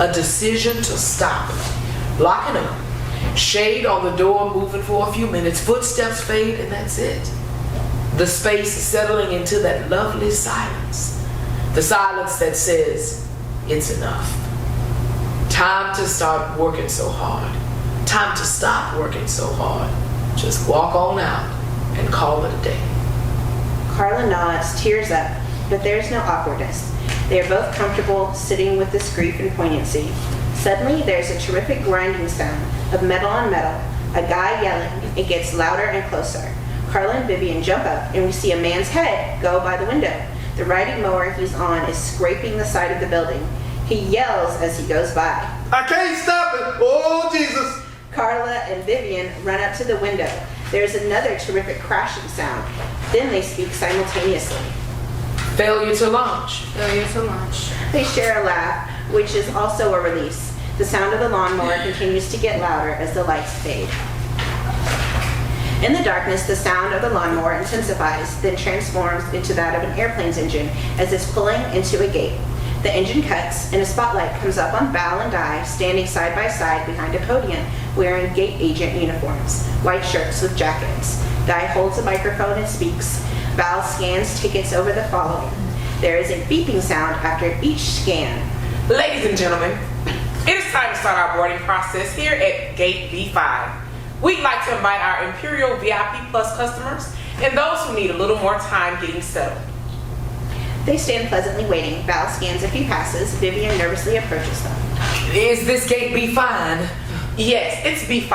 A decision to stop, locking up, Shade on the door moving for a few minutes, footsteps fade, and that's it. The space is settling into that lovely silence. The silence that says, it's enough. Time to start working so hard. Time to stop working so hard. Just walk on out and call it a day. Carla nods, tears up, but there's no awkwardness. They are both comfortable sitting with this grief and poignancy. Suddenly, there's a terrific grinding sound of metal on metal, a guy yelling. It gets louder and closer. Carla and Vivian jump up, and we see a man's head go by the window. The riding mower he's on is scraping the side of the building. He yells as he goes by. I can't stop it. Oh, Jesus. Carla and Vivian run up to the window. There's another terrific crashing sound. Then they speak simultaneously. Failure to launch. Failure to launch. They share a laugh, which is also a release. The sound of the lawnmower continues to get louder as the lights fade. In the darkness, the sound of the lawnmower intensifies, then transforms into that of an airplane's engine as it's pulling into a gate. The engine cuts, and a spotlight comes up on Val and Di, standing side by side behind a podium, wearing gate agent uniforms, white shirts with jackets. Di holds a microphone and speaks. Val scans tickets over the following. There is a beeping sound after each scan. Ladies and gentlemen, it is time to start our boarding process here at Gate B5. We'd like to invite our Imperial VIP Plus customers and those who need a little more time getting settled. They stand pleasantly waiting. Val scans a few passes. Vivian nervously approaches them. Is this gate B fine? Yes, it's B5.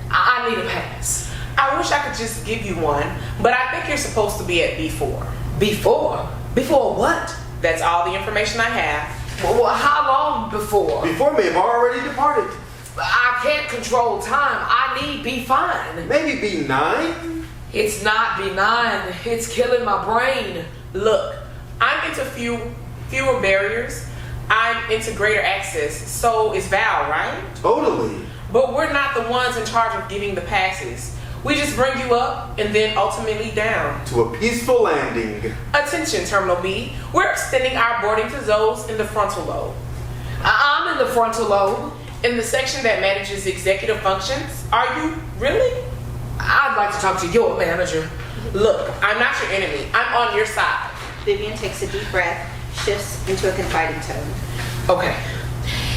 I need a pass. I wish I could just give you one, but I think you're supposed to be at B4. Before? Before what? That's all the information I have. Well, how long before? Before may have already departed. I can't control time. I need be fine. Maybe B9? It's not B9. It's killing my brain. Look, I'm into fewer barriers. I'm into greater access. So is Val, right? Totally. But we're not the ones in charge of giving the passes. We just bring you up and then ultimately down. To a peaceful landing. Attention, Terminal B. We're extending our boarding to those in the frontal lobe. I'm in the frontal lobe. In the section that manages executive functions. Are you really? I'd like to talk to your manager. Look, I'm not your enemy. I'm on your side. Vivian takes a deep breath, shifts into a confiding tone. Okay,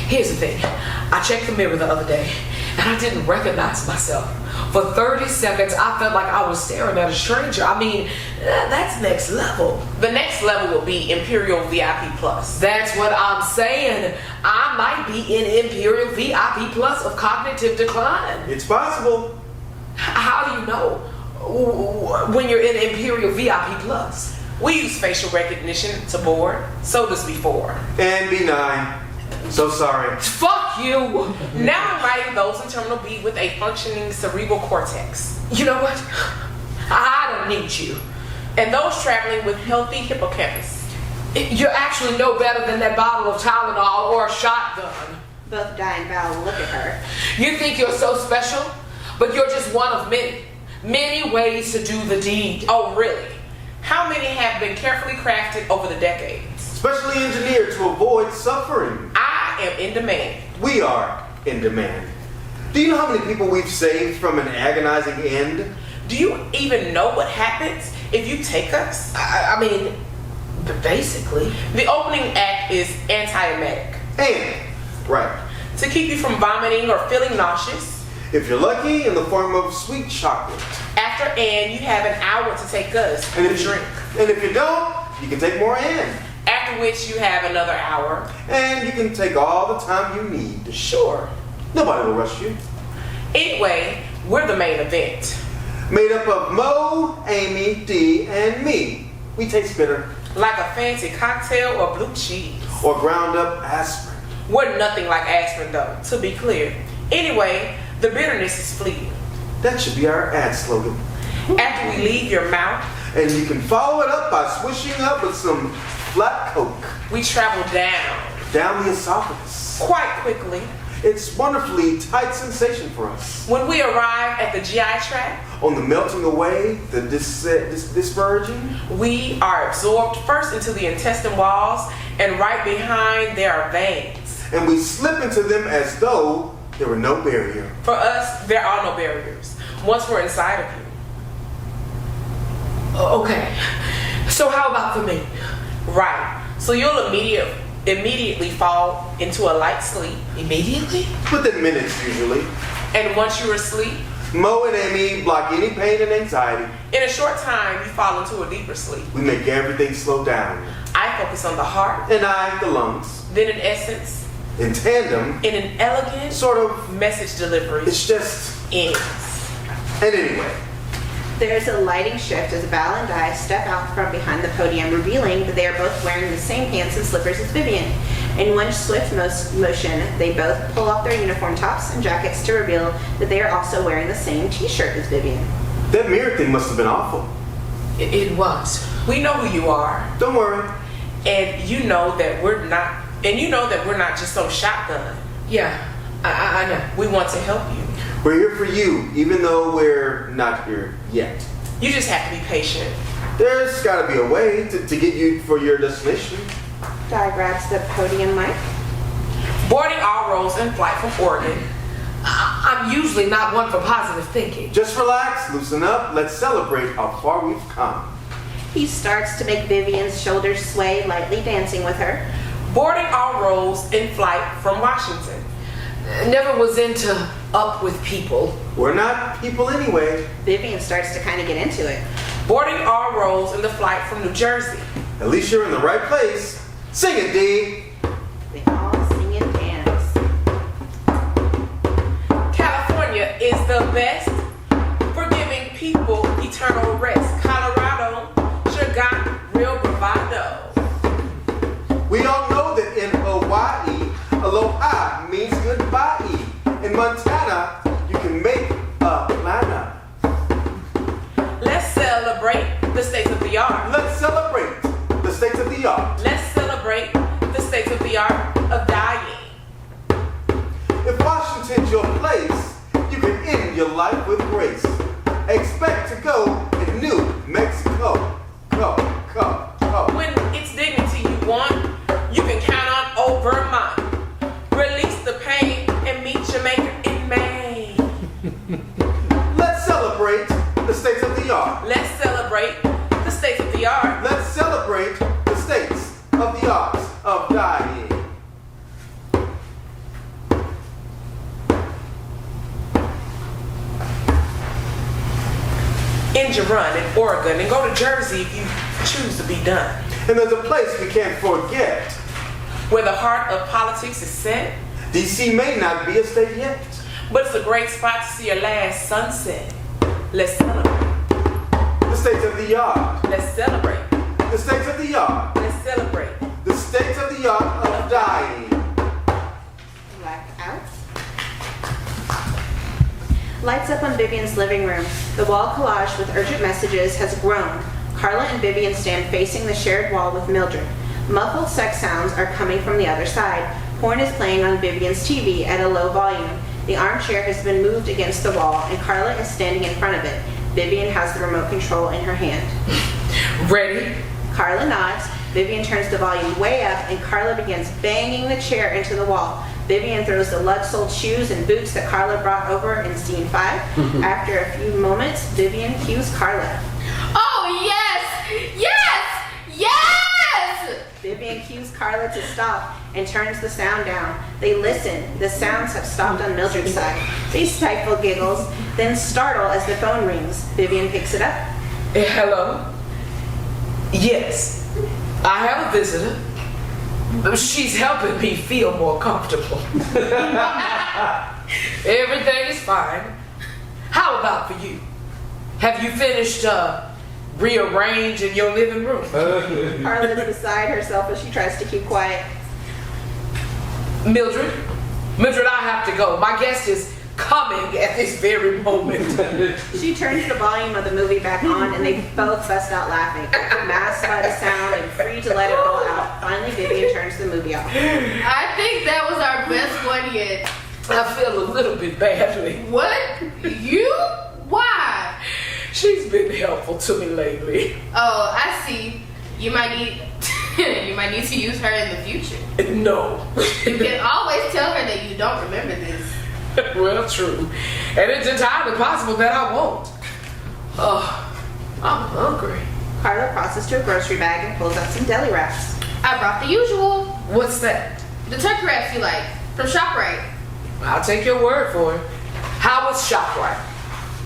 here's the thing. I checked the mirror the other day, and I didn't recognize myself. For 30 seconds, I felt like I was staring at a stranger. I mean, that's next level. The next level will be Imperial VIP Plus. That's what I'm saying. I might be in Imperial VIP Plus of cognitive decline. It's possible. How do you know when you're in Imperial VIP Plus? We use facial recognition to board. So does B4. And B9. So sorry. Fuck you! Now I'm writing those in Terminal B with a functioning cerebral cortex. You know what? I don't need you. And those traveling with healthy hippocampus. You're actually no better than that bottle of Tylenol or a shotgun. Both Di and Val look at her. You think you're so special, but you're just one of many ways to do the deed. Oh, really? How many have been carefully crafted over the decades? Specially engineered to avoid suffering. I am in demand. We are in demand. Do you know how many people we've saved from an agonizing end? Do you even know what happens if you take us? I mean, basically. The opening act is antiemetic. And, right, To keep you from vomiting or feeling nauseous. if you're lucky, in the form of sweet chocolate. After and, you have an hour to take us And to if drink. you don't, you can take more and. After which you have another hour. And you can take all the time you need. Sure. Nobody will rush you. Anyway, we're the main event. Made up of Mo, Amy, Dee, and me. We taste bitter. Like a fancy cocktail or blue cheese. Or ground up aspirin. We're nothing like aspirin though, to be clear. Anyway, the bitterness is fleeting. That should be our ad slogan. After we leave your mouth, And you can follow it up by swishing up with some flat coke we travel down the esophagus. quite quickly. It's wonderfully tight sensation for us. When we arrive at the GI tract, On the melting away, the dispersion, we are absorbed first into the intestine walls, and right behind there are veins. and we slip into them as though there were no barrier. For us, there are no barriers. Once we're inside of you. Okay. So how about for me? Right. So you'll immediately fall into a light sleep. Immediately? Within minutes, usually. And once you're asleep, Mo and Amy block any pain and anxiety. in a short time, you fall into a deeper sleep. We make everything slow down. I focus on the heart, And I, the lungs. then in essence, In tandem, in an elegant sort of, message delivery, it's just, ends. and anyway. There's a lighting shift as Val and Di step out from behind the podium, revealing that they are both wearing the same pants and slippers as Vivian. In one swift motion, they both pull off their uniform tops and jackets to reveal that they are also wearing the same t-shirt as Vivian. That mirror thing must have been awful. It was. We know who you are, Don't worry. and you know that we're not just some shotgun. Yeah, I know. We want to help you. We're here for you, even though we're not here yet. You just have to be patient. There's got to be a way to get you for your destination. Di grabs the podium mic. Boarding all roles in flight from Oregon. I'm usually not one for positive thinking. Just relax, loosen up, let's celebrate how far we've come. He starts to make Vivian's shoulders sway, lightly dancing with her. Boarding all roles in flight from Washington. Never was into up with people. We're not people anyway. Vivian starts to kind of get into it. Boarding all roles in the flight from New Jersey. At least you're in the right place. Sing it, D. They all sing and dance. California is the best for giving people eternal rest. Colorado sure got real bravado. We all know that in Hawaii, aloha means goodbye. In Montana, you can make a planner. Let's celebrate the states of the art. Let's celebrate the states of the art. Let's celebrate the states of the art of dying. If Washington's your place, you can end your life with grace. Expect to go in New Mexico. Go. When it's dignity you want, you can count on Vermont. Release the pain and meet Jamaica in May. Let's celebrate the states of the art. Let's celebrate the states of the art. Let's celebrate the states of the arts of dying. End your run in Oregon and go to Jersey if you choose to be done. And there's a place we can't forget. Where the heart of politics is set, DC may not be a state yet. but it's a great spot to see your last sunset. Let's celebrate. The states of the art. Let's celebrate. The states of the art. Let's celebrate. The states of the art of dying. Black out. Lights up on Vivian's living room. The wall collage with urgent messages has grown. Carla and Vivian stand facing the shared wall with Mildred. Muffled sex sounds are coming from the other side. Porn is playing on Vivian's TV at a low volume. The armchair has been moved against the wall, and Carla is standing in front of it. Vivian has the remote control in her hand. Ready? Carla nods. Vivian turns the volume way up, and Carla begins banging the chair into the wall. Vivian throws the Lug-soled shoes and boots that Carla brought over in scene 5. After a few moments, Vivian cues Carla. Oh, yes! Yes! Yes! Vivian cues Carla to stop and turns the sound down. They listen. The sounds have stopped on Mildred's side. They stifle giggles, then startle as the phone rings. Vivian picks it up. Hello? Yes, I have a visitor. She's helping me feel more comfortable. Everything is fine. How about for you? Have you finished rearranging your living room? Carla's beside herself as she tries to keep quiet. Mildred, I have to go. My guest is coming at this very moment. She turns the volume of the movie back on, and they both bust out laughing. Masked by the sound and free to let it all out. Finally, Vivian turns the movie off. I think that was our best one yet. I feel a little bit badly. What? You? Why? She's been helpful to me lately. Oh, I see. You might need to use her in the future. No. You can always tell her that you don't remember this. Well, true. And it's entirely possible that I won't. I'm hungry. Carla crosses to a grocery bag and pulls out some deli wraps. I brought the usual. What's that? The turkey wraps you like, from ShopRite. I'll take your word for it. How was ShopRite?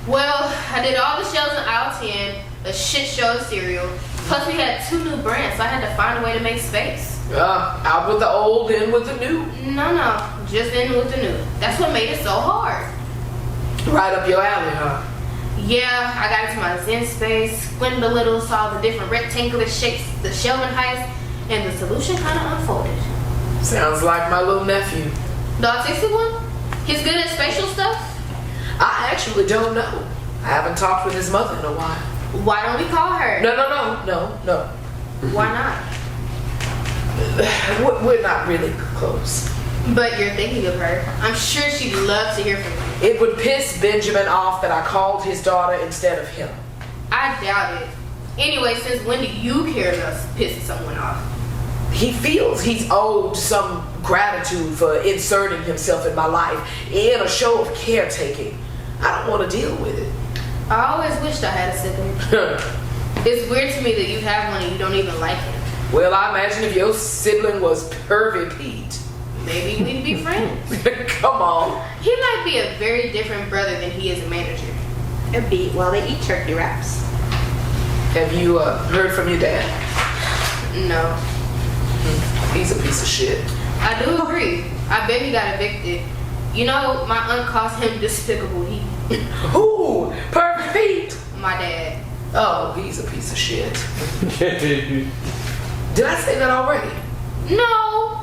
Well, I did all the shelves in aisle 10, a shit show of cereal. Plus we had 2 new brands, so I had to find a way to make space. Out with the old, in with the new. No, just in with the new. That's what made it so hard. Right up your alley, huh? Yeah, I got into my zen space, squinted a little, saw the different rectangular shapes, the shelving heights, and the solution kind of unfolded. Sounds like my little nephew. The autistic one? He's good at spatial stuff? I actually don't know. I haven't talked with his mother in a while. Why don't we call her? No. Why not? We're not really close. But you're thinking of her. I'm sure she'd love to hear from you. It would piss Benjamin off that I called his daughter instead of him. I doubt it. Anyway, since when do you care about pissing someone off? He feels he's owed some gratitude for inserting himself in my life in a show of caretaking. I don't want to deal with it. I always wished I had a sibling. It's weird to me that you have one and you don't even like him. Well, I imagine if your sibling was Pervy Pete. Maybe we'd be friends. Come on. He might be a very different brother than he is a manager. A beat while they eat turkey wraps. Have you heard from your dad? No. He's a piece of shit. I do agree. I bet he got evicted. You know, my aunt calls him despicable heat. Who? Pervy Pete? My dad. Oh, he's a piece of shit. Did I say that already? No.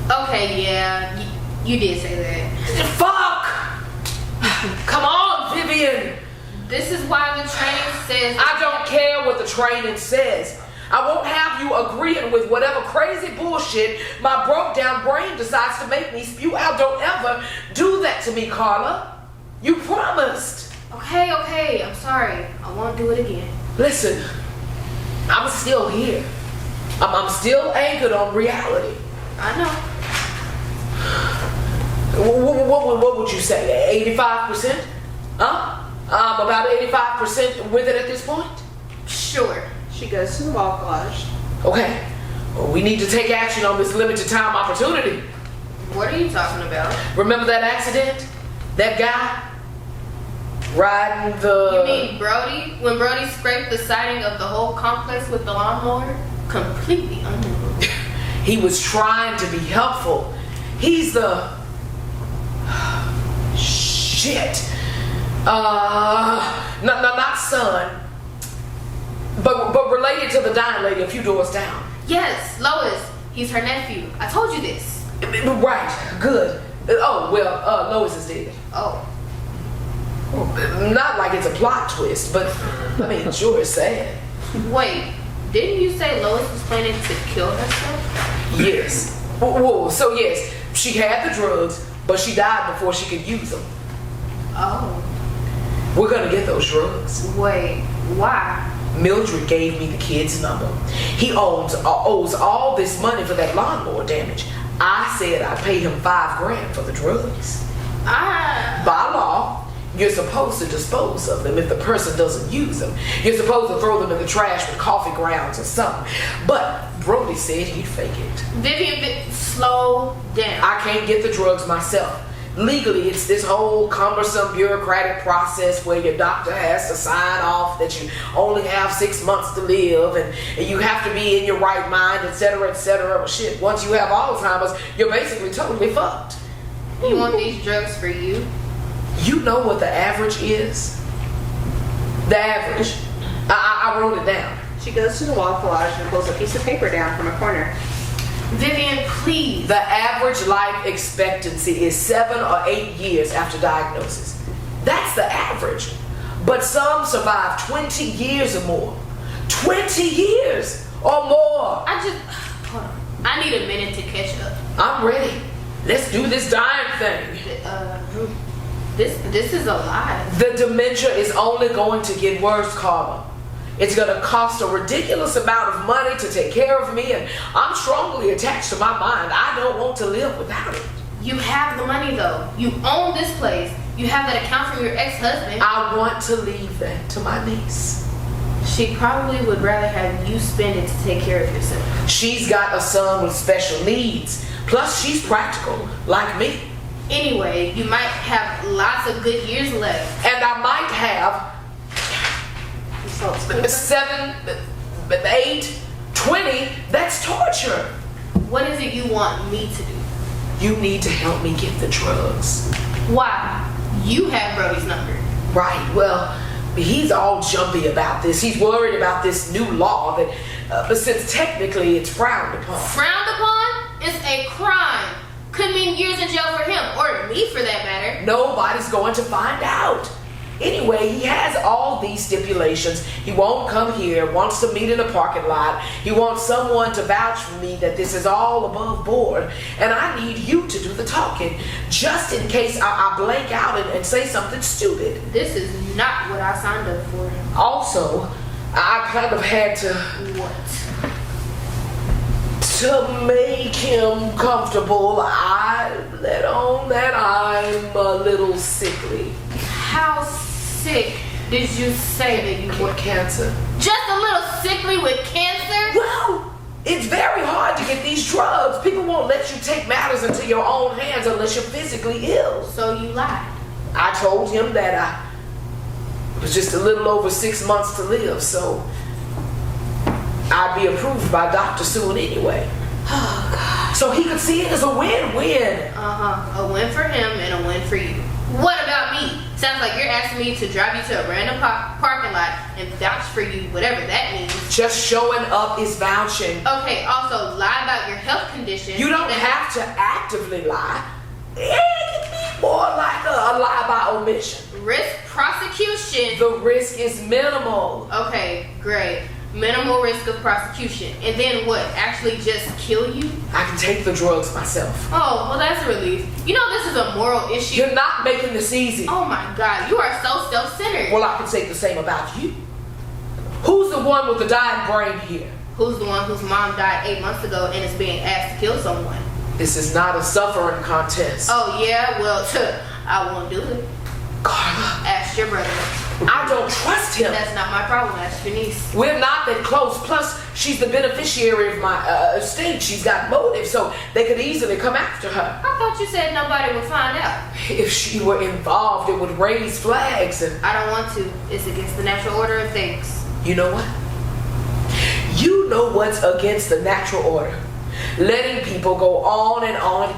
Okay, yeah, you did say that. Fuck! Come on, Vivian! This is why the training says... I don't care what the training says. I won't have you agreeing with whatever crazy bullshit my broke down brain decides to make me spew out. Don't ever do that to me, Carla. You promised. Okay, I'm sorry. I won't do it again. Listen, I'm still here. I'm still anchored on reality. I know. What would you say? 85%? Huh? I'm about 85% with it at this point? Sure. She goes to the wall collage. Okay. Well, we need to take action on this limited time opportunity. What are you talking about? Remember that accident? That guy? Riding the... You mean Brody? When Brody scraped the siding of the whole complex with the lawnmower? Completely unmovable. He was trying to be helpful. He's the... Shit. Not son. But related to the dying lady a few doors down. Yes, Lois. He's her nephew. I told you this. Right. Good. Oh, well, Lois is dead. Oh. Not like it's a plot twist, but I mean, sure it's sad. Wait, didn't you say Lois was planning to kill herself? Yes. Whoa, so yes, she had the drugs, but she died before she could use them. Oh. We're gonna get those drugs. Wait, why? Mildred gave me the kid's number. He owes all this money for that lawnmower damage. I said I'd pay him $5,000 for the drugs. By law, you're supposed to dispose of them if the person doesn't use them. You're supposed to throw them in the trash with coffee grounds or something. But Brody said he'd fake it. Vivian, slow down. I can't get the drugs myself. Legally, it's this whole cumbersome bureaucratic process where your doctor has to sign off that you only have 6 months to live and you have to be in your right mind, etc., etc. Well, shit, once you have Alzheimer's, you're basically totally fucked. You want these drugs for you? You know what the average is? The average. I wrote it down. She goes to the wall collage and pulls a piece of paper down from a corner. Vivian, please. The average life expectancy is 7 or 8 years after diagnosis. That's the average. But some survive 20 years or more. 20 years or more. Hold on. I need a minute to catch up. I'm ready. Let's do this dying thing. This is a lie. The dementia is only going to get worse, Carla. It's going to cost a ridiculous amount of money to take care of me, and I'm strongly attached to my mind. I don't want to live without it. You have the money though. You own this place. You have that account from your ex-husband. I want to leave that to my niece. She probably would rather have you spend it to take care of yourself. She's got a son with special needs. Plus, she's practical, like me. Anyway, you might have lots of good years left. And I might have 7, 8, 20. That's torture. What is it you want me to do? You need to help me get the drugs. Why? You have Brody's number. Right, well, he's all jumpy about this. He's worried about this new law that, since technically it's frowned upon. Frowned upon is a crime. Could mean years in jail for him, or me for that matter. Nobody's going to find out. Anyway, he has all these stipulations. He won't come here, wants to meet in a parking lot. He wants someone to vouch for me that this is all above board. And I need you to do the talking, just in case I blank out and say something stupid. This is not what I signed up for. Also, I kind of had to... What? To make him comfortable, I let on that I'm a little sickly. How sick did you say that you were? Cancer. Just a little sickly with cancer? Well, it's very hard to get these drugs. People won't let you take matters into your own hands unless you're physically ill. So you lied. I told him that I was just a little over 6 months to live, so I'd be approved by Dr. soon anyway. Oh, God. So he could see it as a win-win. A win for him and a win for you. What about me? Sounds like you're asking me to drive you to a random parking lot and vouch for you, whatever that means. Just showing up is vouching. Okay, also lie about your health condition. You don't have to actively lie. It can be more like a lie by omission. Risk prosecution. The risk is minimal. Okay, great. Minimal risk of prosecution. And then what? Actually just kill you? I can take the drugs myself. Oh, well that's a relief. You know this is a moral issue. You're not making this easy. Oh my God, you are so self-centered. Well, I can say the same about you. Who's the one with the dying brain here? Who's the one whose mom died 8 months ago and is being asked to kill someone? This is not a suffering contest. Oh yeah, well, I won't do it. Carla, Ask your brother. I don't trust him. That's not my problem, ask your niece. We're not that close. Plus, she's the beneficiary of my estate. She's got motive, so they could easily come after her. I thought you said nobody would find out. If she were involved, it would raise flags and... I don't want to. It's against the natural order of things. You know what? You know what's against the natural order. Letting people go on,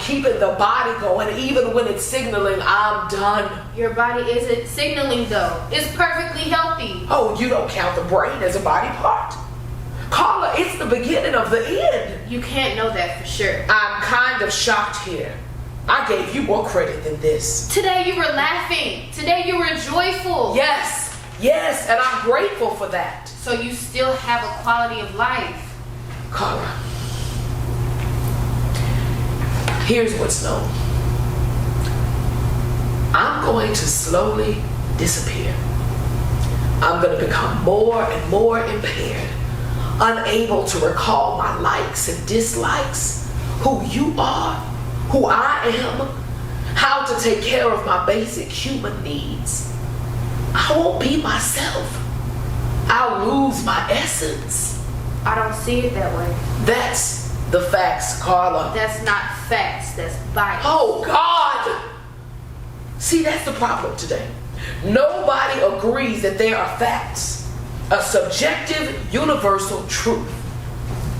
keeping the body going, even when it's signaling, I'm done. Your body isn't signaling though. It's perfectly healthy. Oh, you don't count the brain as a body part? Carla, it's the beginning of the end. You can't know that for sure. I'm kind of shocked here. I gave you more credit than this. Today you were laughing. Today you were joyful. Yes, and I'm grateful for that. So you still have a quality of life. Carla, here's what's known. I'm going to slowly disappear. I'm going to become more and more impaired, unable to recall my likes and dislikes, who you are, who I am, how to take care of my basic human needs. I won't be myself. I'll lose my essence. I don't see it that way. That's the facts, Carla. That's not facts, that's bias. Oh, God! See, that's the problem today. Nobody agrees that there are facts. A subjective, universal truth.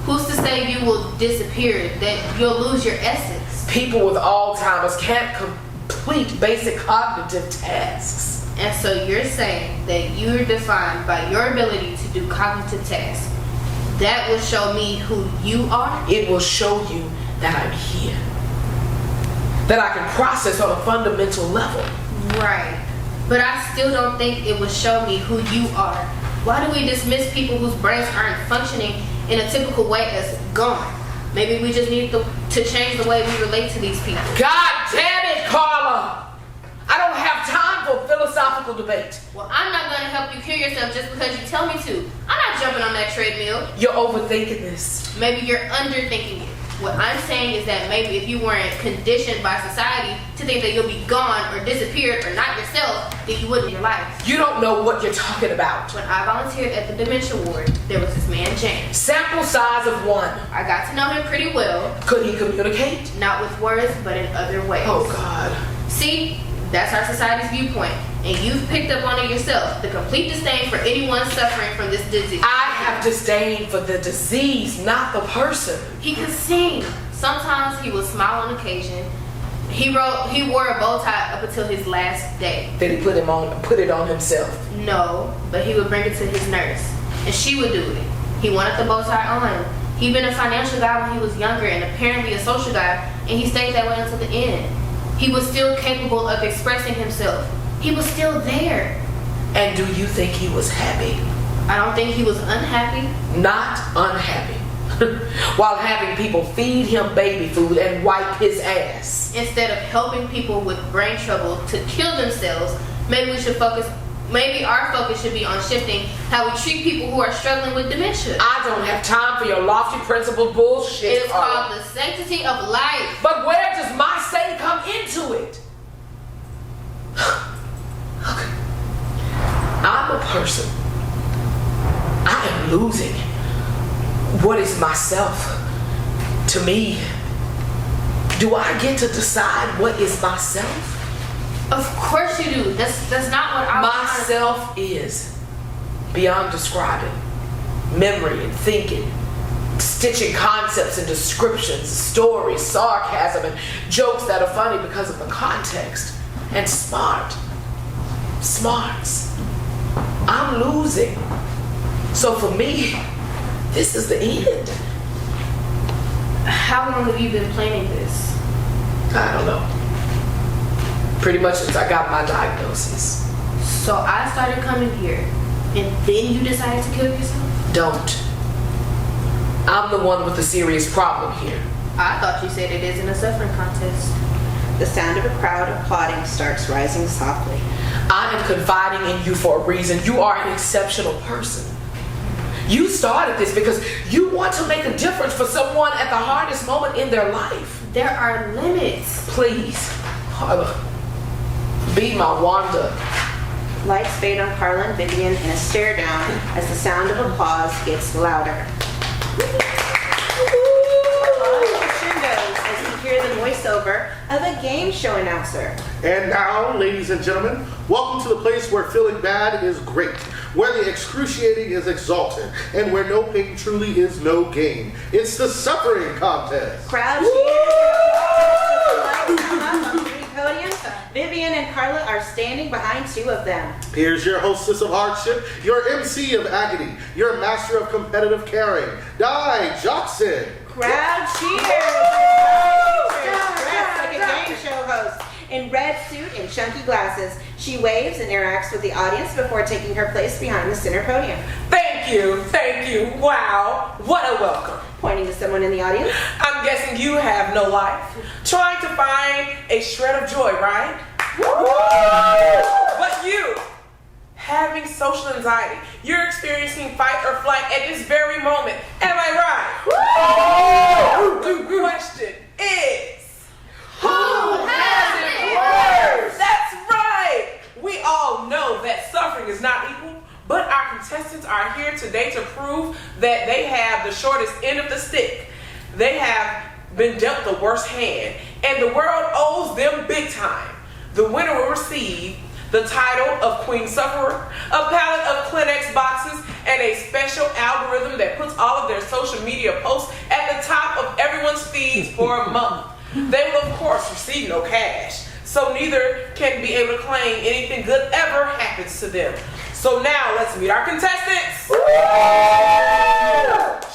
Who's to say you will disappear, that you'll lose your essence? People with Alzheimer's can't complete basic cognitive tasks. And so you're saying that you're defined by your ability to do cognitive tasks. That will show me who you are? It will show you that I'm here. That I can process on a fundamental level. Right. But I still don't think it will show me who you are. Why do we dismiss people whose brains aren't functioning in a typical way as gone? Maybe we just need to change the way we relate to these people. God damn it, Carla! I don't have time for philosophical debate. Well, I'm not going to help you cure yourself just because you tell me to. I'm not jumping on that treadmill. You're overthinking this. Maybe you're underthinking it. What I'm saying is that maybe if you weren't conditioned by society to think that you'll be gone or disappeared or not yourself, then you wouldn't in your life. You don't know what you're talking about. When I volunteered at the dementia ward, there was this man, James. Sample size of 1. I got to know him pretty well. Could he communicate? Not with words, but in other ways. Oh, God. See, that's our society's viewpoint. And you've picked up on it yourself. The complete disdain for anyone suffering from this disease. I have disdain for the disease, not the person. He could sing. Sometimes he would smile on occasion. He wore a bow tie up until his last day. Then he put it on himself. No, but he would bring it to his nurse. And she would do it. He wanted the bow tie on. He'd been a financial guy when he was younger and apparently a social guy, and he stayed that way until the end. He was still capable of expressing himself. He was still there. And do you think he was happy? I don't think he was unhappy. Not unhappy. While having people feed him baby food and wipe his ass. Instead of helping people with brain trouble to kill themselves, maybe our focus should be on shifting how we treat people who are struggling with dementia. I don't have time for your lofty principled bullshit. It is called the sanctity of life. But where does my say come into it? Look, I'm a person. I am losing. What is myself? To me, do I get to decide what is myself? Of course you do. That's not what I was Myself is beyond describing. Memory and thinking, stitching concepts and descriptions, stories, sarcasm, and jokes that are funny because of the context. And smarts. I'm losing. So for me, this is the end. How long have you been planning this? I don't know. Pretty much since I got my diagnosis. So I started coming here, and then you decided to kill yourself? Don't. I'm the one with the serious problem here. I thought you said it isn't a suffering contest. The sound of a crowd applauding starts rising softly. I am confiding in you for a reason. You are an exceptional person. You started this because you want to make a difference for someone at the hardest moment in their life. There are limits. Please, Carla, be my Wanda. Lights fade on Carla and Vivian in a stare down as the sound of applause gets louder. As you hear the voiceover of a game show announcer. And now, ladies and gentlemen, welcome to the place where feeling bad is great, where the excruciating is exalted, and where no pain truly is no gain. It's the suffering contest. Crowd cheers. Lights come up on 3 podiums. Vivian and Carla are standing behind 2 of them. Here's your hostess of hardship, your MC of agony, your master of competitive caring, Di Jockson. Crowd cheers. Dressed like a game show host. In red suit and chunky glasses, she waves and interacts with the audience before taking her place behind the center podium. Thank you. Wow, what a welcome. Pointing to someone in the audience. I'm guessing you have no life. Trying to find a shred of joy, right? But you, having social anxiety, you're experiencing fight or flight at this very moment. Am I right? The question is, who has it worse? That's right. We all know that suffering is not equal, but our contestants are here today to prove that they have the shortest end of the stick. They have been dealt the worst hand, and the world owes them big time. The winner will receive the title of Queen Sufferer, a pallet of Kleenex boxes, and a special algorithm that puts all of their social media posts at the top of everyone's feeds for a month. They will, of course, receive no cash, so neither can be able to claim anything good ever happens to them. So now let's meet our contestants.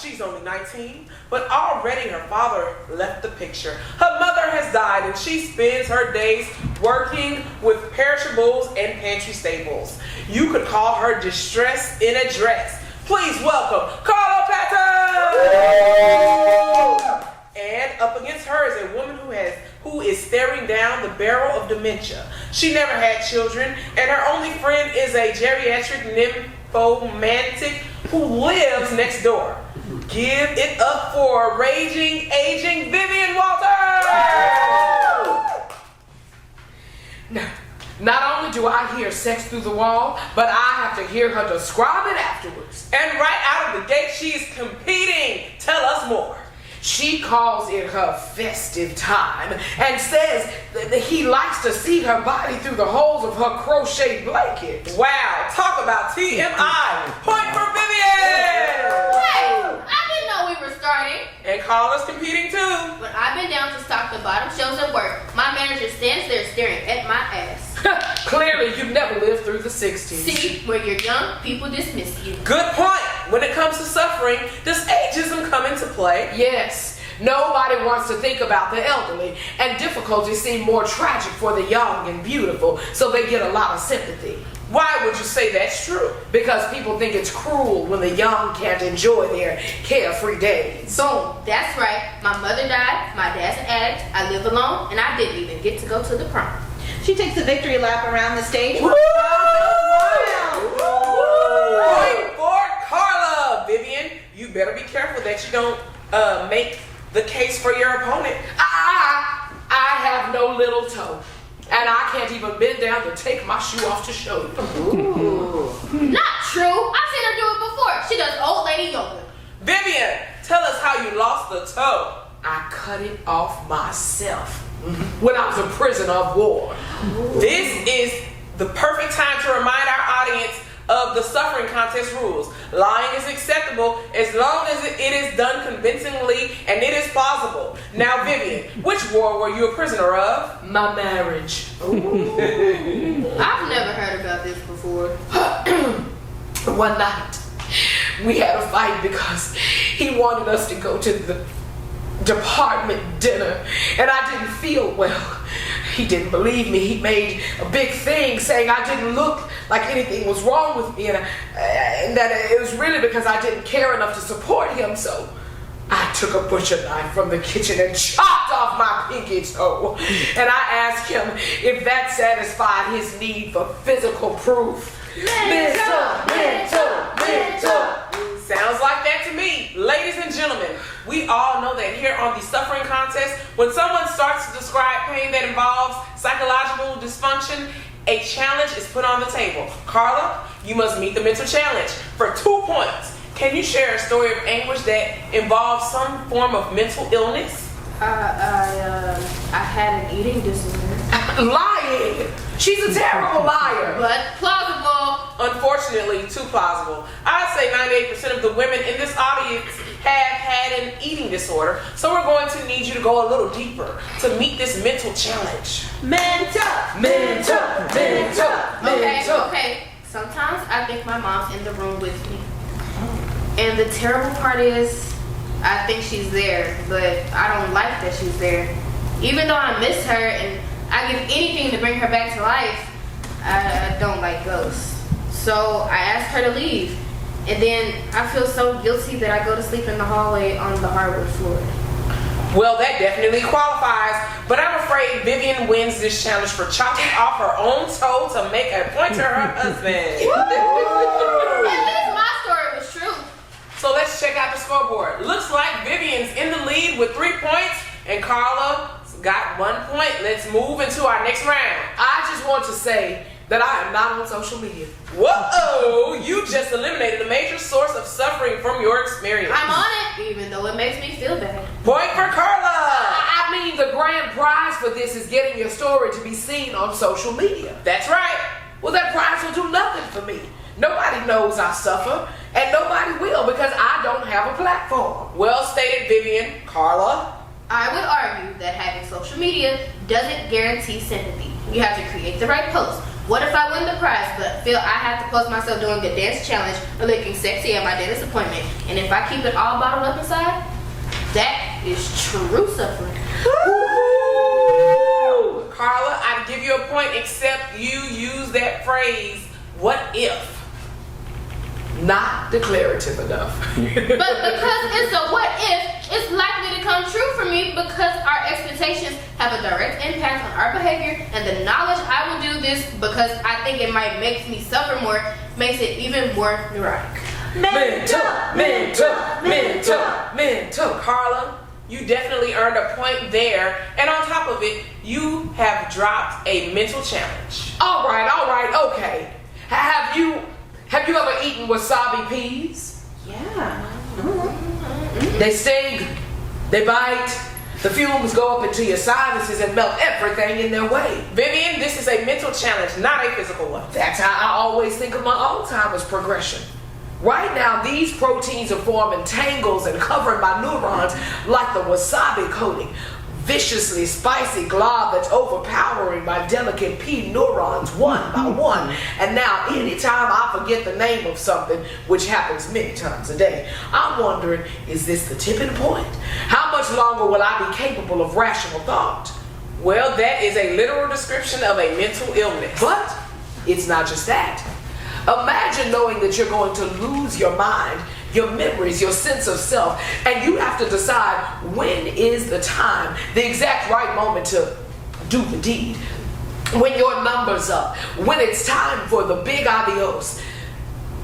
She's only 19, but already her father left the picture. Her mother has died, and she spends her days working with perishables and pantry staples. You could call her distress in a dress. Please welcome Carla Patton! And up against her is a woman who is staring down the barrel of dementia. She never had children, and her only friend is a geriatric nymphomantic who lives next door. Give it up for raging, aging Vivian Walters! Now, not only do I hear sex through the wall, but I have to hear her describe it afterwards. And right out of the gate, she's competing. Tell us more. She calls it her festive time and says that he likes to see her body through the holes of her crochet blanket. Wow, talk about TMI. Point for Vivian! Hey, I didn't know we were starting. And Carla's competing too. When I've been down to stock the bottom shelves at work, my manager stands there staring at my ass. Clearly, you've never lived through the 60s. See, when you're young, people dismiss you. Good point. When it comes to suffering, does ageism come into play? Yes, nobody wants to think about the elderly, and difficulties seem more tragic for the young and beautiful, so they get a lot of sympathy. Why would you say that's true? Because people think it's cruel when the young can't enjoy their carefree days. Boom, that's right. My mother died, my dad's an addict, I live alone, and I didn't even get to go to the prom. She takes a victory lap around the stage. Point for Carla. Vivian, you better be careful that you don't make the case for your opponent. I have no little toe, and I can't even bend down to take my shoe off to show you. Not true. I've seen her do it before. She does old lady yoga. Vivian, tell us how you lost the toe. I cut it off myself when I was a prisoner of war. This is the perfect time to remind our audience of the suffering contest rules. Lying is acceptable as long as it is done convincingly and it is plausible. Now, Vivian, which war were you a prisoner of? My marriage. I've never heard about this before. One night, we had a fight because he wanted us to go to the department dinner, and I didn't feel well. He didn't believe me. He made a big thing saying I didn't look like anything was wrong with me, and that it was really because I didn't care enough to support him. So I took a butcher knife from the kitchen and chopped off my pinky toe, and I asked him if that satisfied his need for physical proof. Mental. Sounds like that to me. Ladies and gentlemen, we all know that here on the Suffering Contest, when someone starts to describe pain that involves psychological dysfunction, a challenge is put on the table. Carla, you must meet the mental challenge for 2 points. Can you share a story of anguish that involves some form of mental illness? I had an eating disorder. Lying. She's a terrible liar. But plausible. Unfortunately, too plausible. I'd say 98% of the women in this audience have had an eating disorder, so we're going to need you to go a little deeper to meet this mental challenge. Okay. Sometimes I think my mom's in the room with me. And the terrible part is, I think she's there, but I don't like that she's there. Even though I miss her and I give anything to bring her back to life, I don't like ghosts. So I asked her to leave. And then I feel so guilty that I go to sleep in the hallway on the hardwood floor. Well, that definitely qualifies, but I'm afraid Vivian wins this challenge for chopping off her own toe to make a point to her husband. At least my story was true. So let's check out the scoreboard. Looks like Vivian's in the lead with 3 points, and Carla got 1 point. Let's move into our next round. I just want to say that I am not on social media. Whoa! You just eliminated a major source of suffering from your experience. I'm on it, even though it makes me feel bad. Point for Carla! I mean, the grand prize for this is getting your story to be seen on social media. That's right. Well, that prize will do nothing for me. Nobody knows I suffer, and nobody will because I don't have a platform. Well stated, Vivian. Carla? I would argue that having social media doesn't guarantee sympathy. You have to create the right post. What if I win the prize, but feel I have to post myself doing a dance challenge or looking sexy at my dentist appointment? And if I keep it all bottled up inside, that is true suffering. Woo! Carla, I'd give you a point except you use that phrase, what if? Not declarative enough. But because it's a what if, it's likely to come true for me because our expectations have a direct impact on our behavior, and the knowledge I will do this because I think it might make me suffer more makes it even more neurotic. Mental. Carla, you definitely earned a point there. And on top of it, you have dropped a mental challenge. All right, okay. Have you ever eaten wasabi peas? Yeah. They sting, they bite, the fumes go up into your sinuses and melt everything in their way. Vivian, this is a mental challenge, not a physical one. That's how I always think of my Alzheimer's progression. Right now, these proteins are forming tangles and covering my neurons like the wasabi coating. Viciously spicy glob that's overpowering my delicate pea neurons one by one. And now, anytime I forget the name of something, which happens many times a day, I'm wondering, is this the tipping point? How much longer will I be capable of rational thought? Well, that is a literal description of a mental illness. But it's not just that. Imagine knowing that you're going to lose your mind, your memories, your sense of self, and you have to decide when is the time, the exact right moment to do the deed. When your number's up, when it's time for the big adios,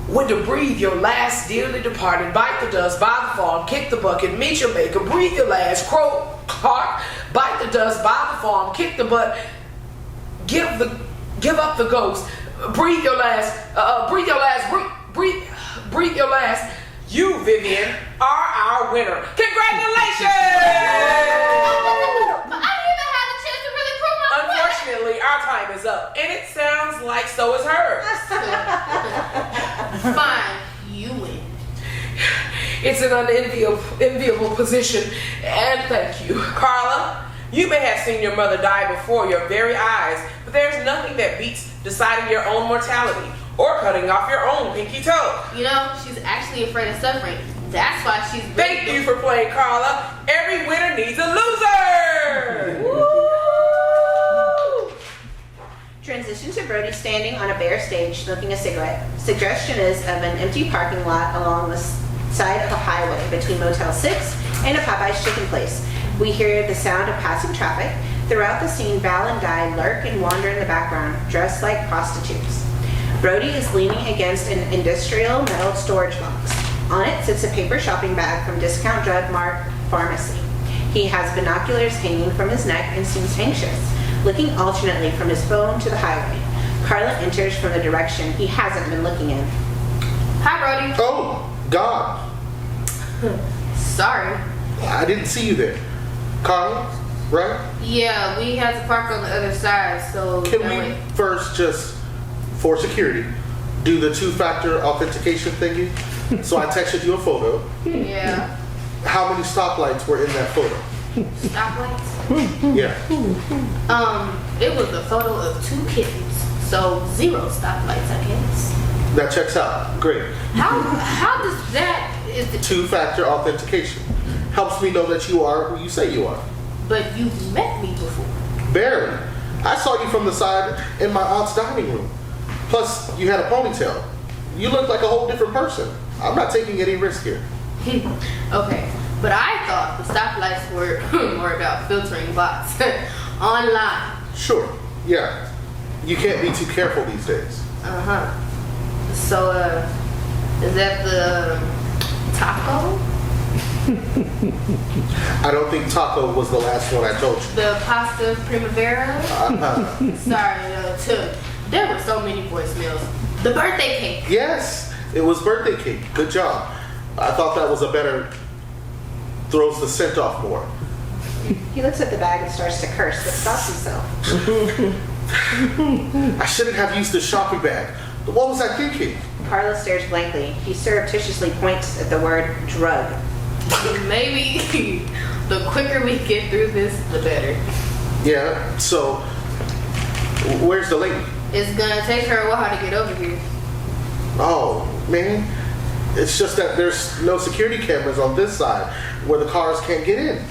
when to breathe your last dearly departed, bite the dust, buy the farm, kick the bucket, meet your maker, breathe your last, crow, clark, bite the dust, buy the farm, kick the butt, give up the ghost, breathe your last, breathe your last. You, Vivian, are our winner. Congratulations! But I didn't even have a chance to really prove my point. Unfortunately, our time is up, and it sounds like so is hers. Fine, you win. It's an unenviable position, and thank you. Carla, you may have seen your mother die before your very eyes, but there's nothing that beats deciding your own mortality or cutting off your own pinky toe. You know, she's actually afraid of suffering. That's why she's really Thank you for playing, Carla. Every winner needs a loser. Woo! Transition to Brody standing on a bare stage smoking a cigarette. Suggestion is of an empty parking lot along the side of a highway between Motel 6 and a Popeye's chicken place. We hear the sound of passing traffic. Throughout the scene, Val and Di lurk and wander in the background, dressed like prostitutes. Brody is leaning against an industrial metal storage box. On it sits a paper shopping bag from Discount Drug Mart Pharmacy. He has binoculars hanging from his neck and seems anxious, looking alternately from his phone to the highway. Carla enters from the direction he hasn't been looking in. Hi, Brody. Oh, God. Sorry. I didn't see you there. Carla, right? Yeah, we had to park on the other side, so Can that we way. first just, for security, do the two-factor authentication thingy? So I texted you a photo. Yeah. How many stoplights were in that photo? Stoplights? Yeah. It was a photo of 2 kittens, so 0 stoplights, I guess. That checks out. Great. How does that is the Two-factor authentication. Helps me know that you are who you say you are. But you've met me before. Barely. I saw you from the side in my aunt's dining room. Plus, you had a ponytail. You look like a whole different person. I'm not taking any risk here. Okay, but I thought the stoplights were more about filtering bots online. Sure. Yeah. You can't be too careful these days. So, is that the taco? I don't think taco was the last one I told you. The pasta primavera? Sorry, there were so many voicemails. The birthday cake. Yes, it was birthday cake. Good job. I thought that was a better, throws the scent off more. He looks at the bag and starts to curse, but stops himself. I shouldn't have used the shopping bag. What was I thinking? Carla stares blankly. He surreptitiously points at the word drug. Maybe the quicker we get through this, the better. Yeah, so, where's the lady? It's gonna take her a while to get over here. Oh, man. It's just that there's no security cameras on this side where the cars can't get in.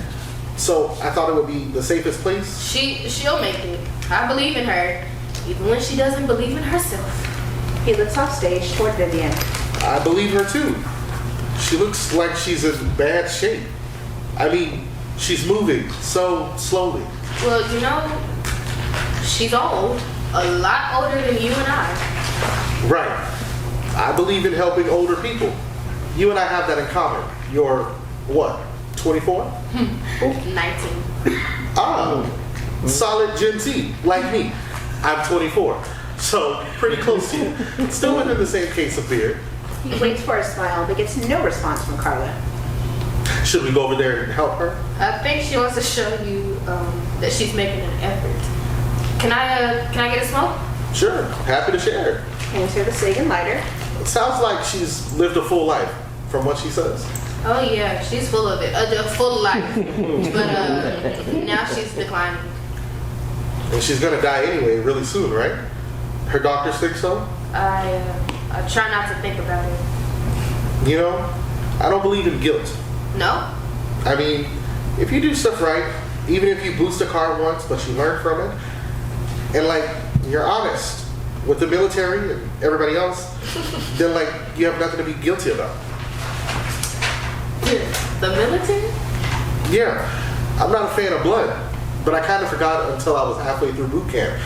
So I thought it would be the safest place. She'll make it. I believe in her, even when she doesn't believe in herself. He looks off stage toward Vivian. I believe her too. She looks like she's in bad shape. I mean, she's moving so slowly. Well, you know, she's old. A lot older than you and I. Right. I believe in helping older people. You and I have that in common. You're, what, 24? 19. Ah, solid Gen Z, like me. I'm 24, so pretty close to you. Still within the same case of beard. He waits for a smile, but gets no response from Carla. Should we go over there and help her? I think she wants to show you that she's making an effort. Can I get a smoke? Sure, happy to share. Hands her the cig and lighter. It sounds like she's lived a full life, from what she says. Oh yeah, she's full of it. Full of life. But now she's declining. And she's gonna die anyway, really soon, right? Her doctors think so? I try not to think about it. You know, I don't believe in guilt. No? I mean, if you do stuff right, even if you boost a car once, but you learn from it, and like, you're honest with the military and everybody else, then like, you have nothing to be guilty about. The military? Yeah, I'm not a fan of blood, but I kind of forgot until I was halfway through boot camp,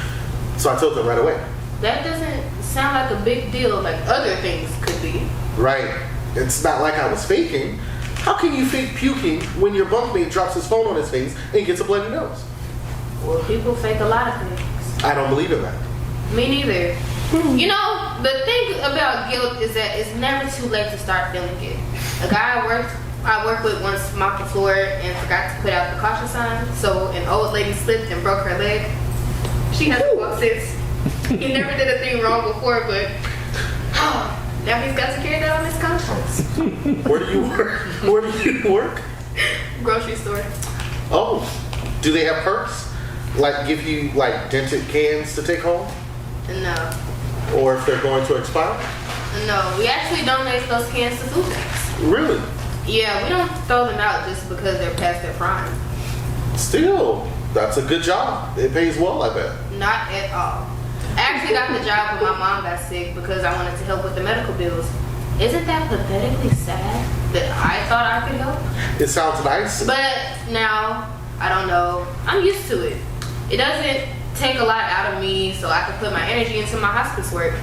so I told them right away. That doesn't sound like a big deal like other things could be. Right, it's not like I was faking. How can you fake puking when your bunkmate drops his phone on his face and gets a bloody nose? Well, people fake a lot of things. I don't believe in that. Me neither. You know, the thing about guilt is that it's never too late to start feeling it. A guy I worked with once mopped the floor and forgot to put out the caution sign, so an old lady slipped and broke her leg. She hasn't walked since. He never did a thing wrong before, but now he's got to carry that on his conscience. Where do you work? Where do you work? Grocery store. Oh, do they have perks? Like give you like dented cans to take home? No. Or if they're going to expire? No, we actually donate those cans to food banks. Really? Yeah, we don't throw them out just because they're past their prime. Still, that's a good job. It pays well, I bet. Not at all. I actually got the job when my mom got sick because I wanted to help with the medical bills. Isn't that pathetically sad that I thought I could help? It sounds nice. But now, I don't know. I'm used to it. It doesn't take a lot out of me so I can put my energy into my hospice work.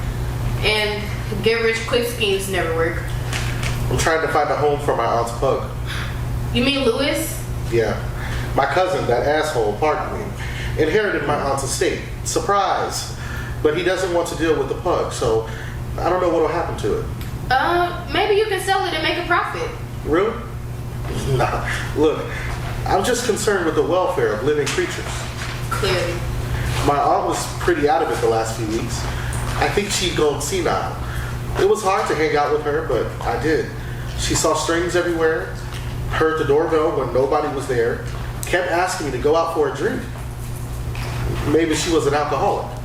And get rich quick schemes never work. I'm trying to find a home for my aunt's pug. You mean Louis? Yeah. My cousin, that asshole, pardon me, inherited my aunt's estate. Surprise. But he doesn't want to deal with the pug, so I don't know what will happen to it. Maybe you can sell it and make a profit. Really? Nah. Look, I'm just concerned with the welfare of living creatures. Clearly. My aunt was pretty out of it the last few weeks. I think she'd gone senile. It was hard to hang out with her, but I did. She saw strings everywhere, heard the doorbell when nobody was there, kept asking me to go out for a drink. Maybe she was an alcoholic.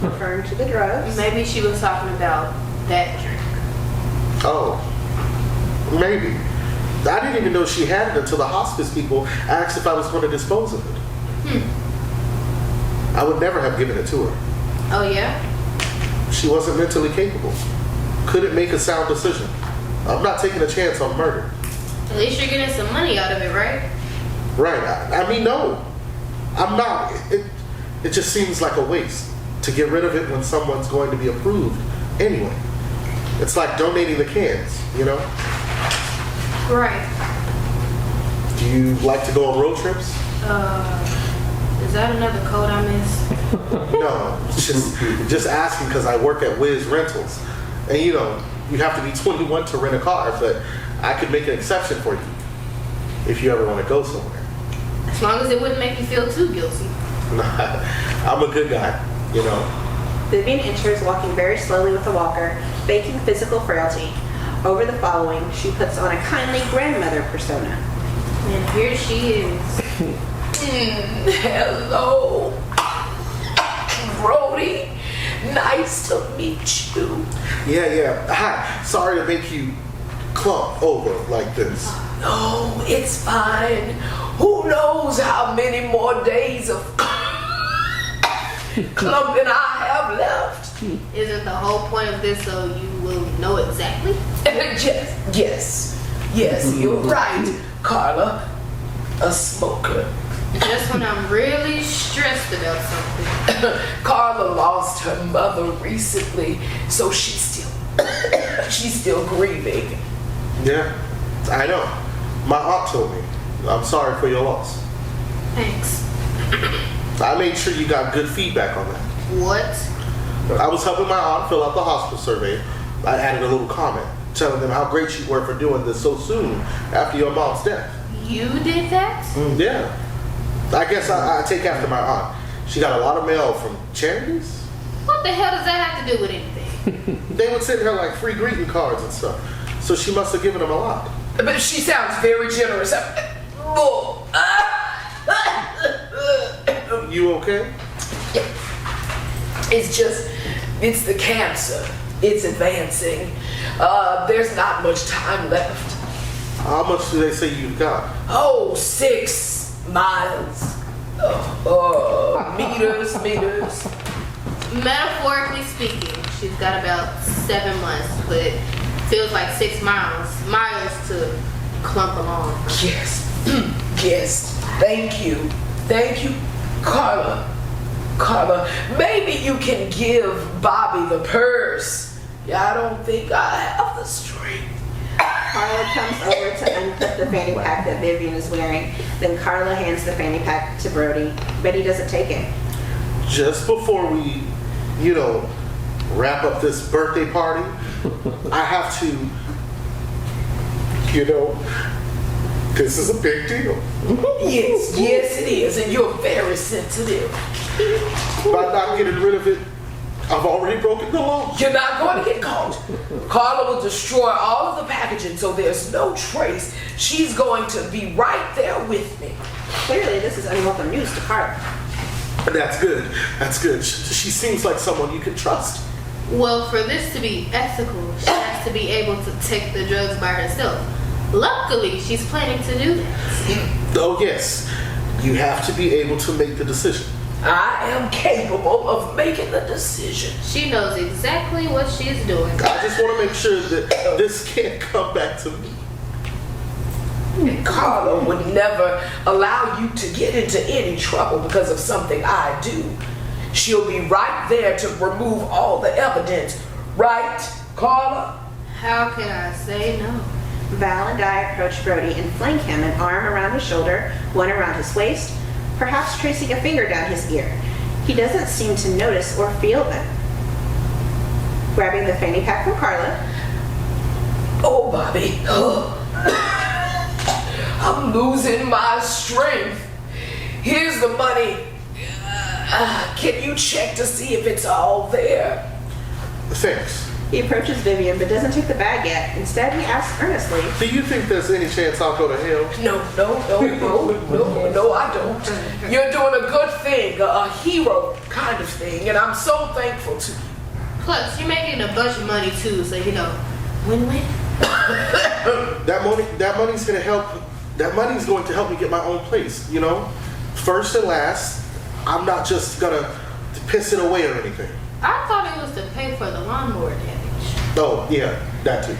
Referring to the drugs. Maybe she was talking about that drink. Oh, maybe. I didn't even know she had it until the hospice people asked if I was going to dispose of it. I would never have given it to her. Oh yeah? She wasn't mentally capable. Couldn't make a sound decision. I'm not taking a chance on murder. At least you're getting some money out of it, right? Right. I mean, no. I'm not. It just seems like a waste to get rid of it when someone's going to be approved anyway. It's like donating the cans, you know? Right. Do you like to go on road trips? Is that another code I missed? No, just asking because I work at Wiz Rentals. And you know, you have to be 21 to rent a car, but I could make an exception for you if you ever want to go somewhere. As long as it wouldn't make you feel too guilty. I'm a good guy, you know. Vivian enters, walking very slowly with a walker, faking physical frailty. Over the following, she puts on a kindly grandmother persona. And here she is. Hello, Brody. Nice to meet you. Yeah. Hi. Sorry to make you clump over like this. No, it's fine. Who knows how many more days of clumping I have left? Isn't the whole point of this so you will know exactly? Yes, you're right, Carla. A smoker. Just when I'm really stressed about something. Carla lost her mother recently, so she's still grieving. Yeah, I know. My aunt told me. I'm sorry for your loss. Thanks. I made sure you got good feedback on that. What? I was helping my aunt fill out the hospice survey. I added a little comment telling them how great you were for doing this so soon after your mom's death. You did that? Yeah. I guess I take after my aunt. She got a lot of mail from charities. What the hell does that have to do with anything? They would send her like free greeting cards and stuff. So she must have given them a lot. But she sounds very generous. You okay? It's the cancer. It's advancing. There's not much time left. How much do they say you've got? Oh, 6 miles. Meters. Metaphorically speaking, she's got about 7 months, but feels like 6 miles to clump along. Yes. Yes. Thank you, Carla. Maybe you can give Bobby the purse. Yeah, I don't think I have the strength. Carla comes over to unput the fanny pack that Vivian is wearing. Then Carla hands the fanny pack to Brody, but he doesn't take it. Just before we, wrap up this birthday party, I have to, this is a big deal. Yes, it is, and you're very sensitive. By not getting rid of it, I've already broken the law. You're not going to get caught. Carla will destroy all of the packaging so there's no trace. She's going to be right there with me. Clearly, this is unwelcome news to Carla. That's good. She seems like someone you can trust. Well, for this to be ethical, she has to be able to take the drugs by herself. Luckily, she's planning to do that. Oh, yes. You have to be able to make the decision. I am capable of making the decision. She knows exactly what she's doing. I just want to make sure that this can't come back to me. And Carla would never allow you to get into any trouble because of something I do. She'll be right there to remove all the evidence. Right, Carla? How can I say no? Val and Di approach Brody and flank him, an arm around his shoulder, one around his waist, perhaps tracing a finger down his ear. He doesn't seem to notice or feel them. Grabbing the fanny pack from Carla. Oh, Bobby. I'm losing my strength. Here's the money. Can you check to see if it's all there? Thanks. He approaches Vivian but doesn't take the bag yet. Instead, he asks earnestly, Do you think there's any chance I'll go to hell? No, I don't. You're doing a good thing, a hero kind of thing, and I'm so thankful to you. Plus, you're making a bunch of money too, so win-win. That money's gonna help. That money's going to help me get my own place. First and last. I'm not just gonna piss it away or anything. I thought it was to pay for the lawnmower damage. Oh yeah, that too.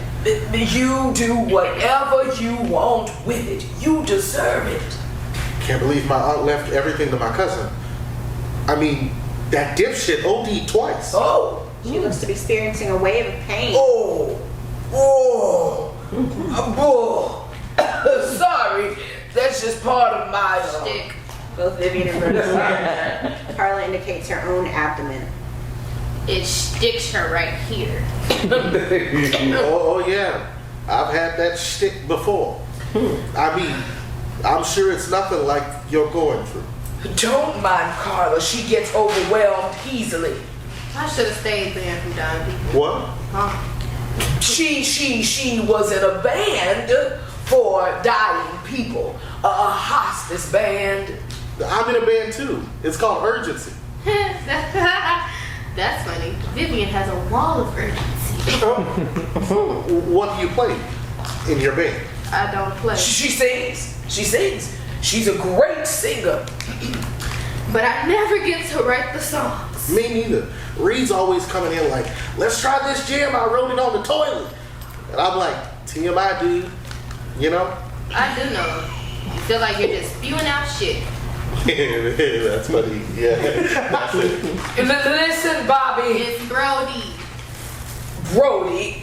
You do whatever you want with it. You deserve it. Can't believe my aunt left everything to my cousin. I mean, that dipshit OD'd twice. Oh. she looks to be experiencing a wave of pain. Sorry, that's just part of my Stick. Both Vivian and Brody stare. Carla indicates her own abdomen. It sticks her right here. Oh yeah, I've had that shtick before. I mean, I'm sure it's nothing like you're going through. Don't mind Carla. She gets overwhelmed easily. I should have stayed there from dying people. What? Huh? She was in a band for dying people. A hospice band. I'm in a band too. It's called Urgency. That's funny. Vivian has a wall of urgency. What do you play in your band? I don't play. She sings. She's a great singer. But I never get to write the songs. Me neither. Reed's always coming in like, let's try this jam. I wrote it on the toilet. And I'm like, TMI, dude. I do know. You feel like you're just spewing out shit. That's funny. Yeah. That's it. Listen, Bobby. It's Brody. Brody.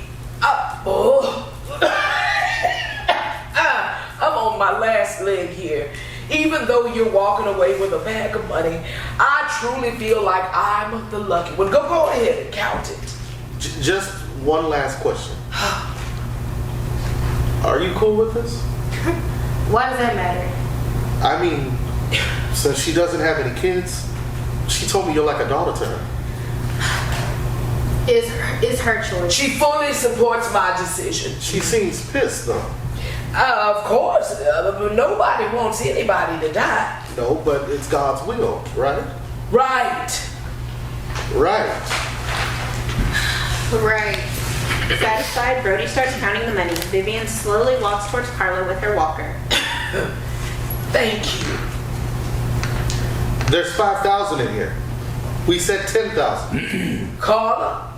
along my last leg here. Even though you're walking away with a bag of money, I truly feel like I'm the lucky one. Go ahead and count it. Just one last question. Are you cool with this? Why does that matter? I mean, since she doesn't have any kids, she told me you're like a daughter to her. It's her choice. She fully supports my decision. She seems pissed though. Of course, nobody wants anybody to die. No, but it's God's will, right? Right. Right. Right. Satisfied, Brody starts counting the money. Vivian slowly walks towards Carla with her walker. Thank you. There's 5,000 in here. We said 10,000. Carla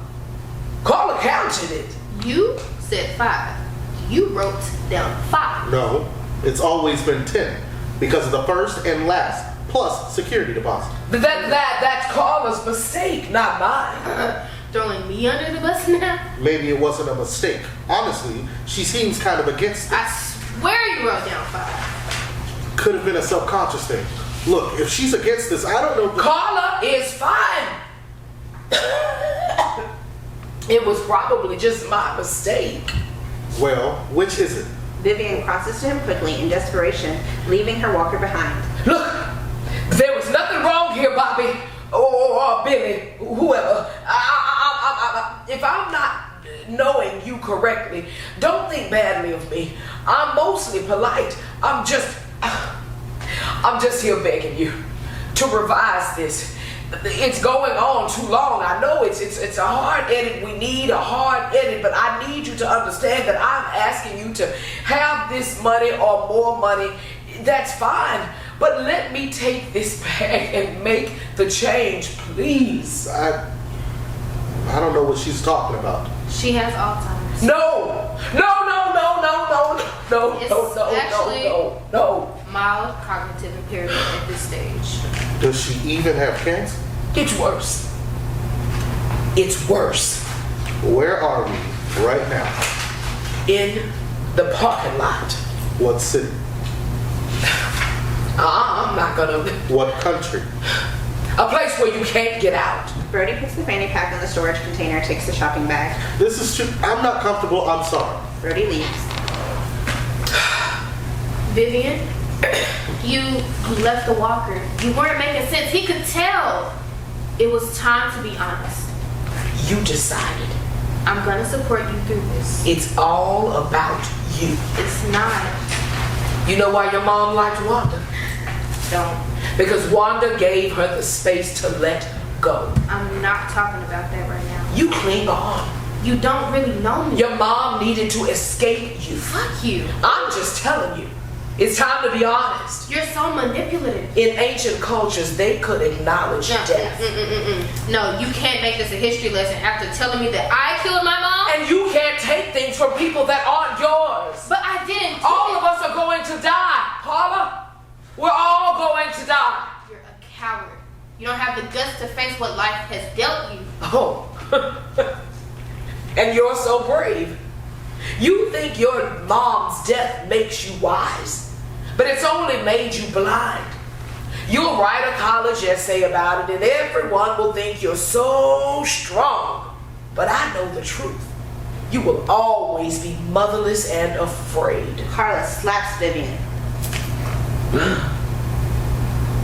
counted it. You said 5. You wrote down 5. No, it's always been 10 because of the first and last plus security deposit. That's Carla's mistake, not mine. Throwing me under the bus now? Maybe it wasn't a mistake. Honestly, she seems kind of against it. I swear you wrote down 5. Could have been a subconscious thing. Look, if she's against this, I don't know. Carla is fine. It was probably just my mistake. Well, which is it? Vivian crosses to him quickly in desperation, leaving her walker behind. Look, there was nothing wrong here, Bobby, or Billy, whoever. If I'm not knowing you correctly, don't think badly of me. I'm mostly polite. I'm just here begging you to revise this. It's going on too long. I know it's a hard edit. We need a hard edit, but I need you to understand that I'm asking you to have this money or more money. That's fine, but let me take this back and make the change, please. I don't know what she's talking about. She has Alzheimer's. No. Mild cognitive impairment at this stage. Does she even have cancer? It's worse. It's worse. Where are we right now? In the parking lot. What city? I'm not gonna. What country? A place where you can't get out. Brody puts the fanny pack in the storage container, takes the shopping bag. This is true. I'm not comfortable. I'm sorry. Brody leaves. Vivian, you left the walker. You weren't making sense. He could tell. It was time to be honest. You decided. I'm gonna support you through this. It's all about you. It's not. You know why your mom liked Wanda? Don't. Because Wanda gave her the space to let go. I'm not talking about that right now. You cling on. You don't really know me. Your mom needed to escape you. Fuck you. I'm just telling you. It's time to be honest. You're so manipulative. In ancient cultures, they could acknowledge death. No, you can't make this a history lesson after telling me that I killed my mom. And you can't take things from people that aren't yours. But I didn't. All of us are going to die, Carla. We're all going to die. You're a coward. You don't have the guts to face what life has dealt you. Oh. And you're so brave. You think your mom's death makes you wise, but it's only made you blind. You'll write a college essay about it and everyone will think you're so strong. But I know the truth. You will always be motherless and afraid. Carla slaps Vivian.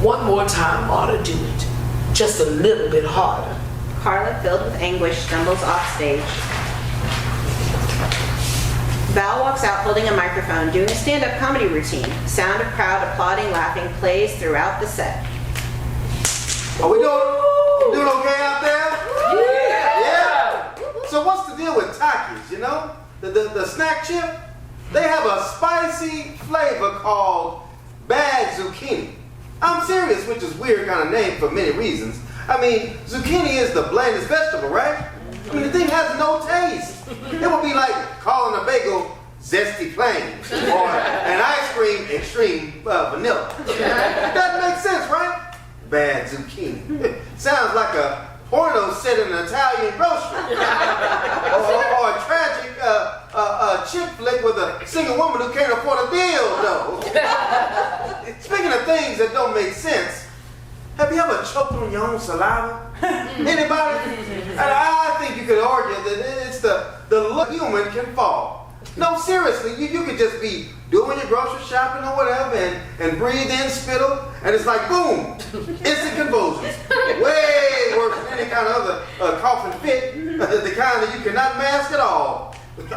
One more time ought to do it. Just a little bit harder. Carla, filled with anguish, stumbles off stage. Val walks out holding a microphone, doing a stand-up comedy routine. Sound of crowd applauding, laughing plays throughout the set. Are we doing okay out there? Yeah. So what's the deal with Takis, you know? The snack chip? They have a spicy flavor called bad zucchini. I'm serious, which is weird kind of name for many reasons. I mean, zucchini is the blandest vegetable, right? I mean, the thing has no taste. It would be like calling a bagel zesty plain or an ice cream extreme vanilla. That makes sense, right? Bad zucchini. Sounds like a porno set in an Italian grocery. or a tragic chick flick with a single woman who can't afford a dildo. Speaking of things that don't make sense, have you ever choked on your own saliva? Anybody? And I think you could argue that it's the look human can fall. No, seriously, you could just be doing your grocery shopping or whatever and breathe in spittle, and it's like boom, instant convulsions. Way worse than any kind of other coughing fit, the kind that you cannot mask at all. like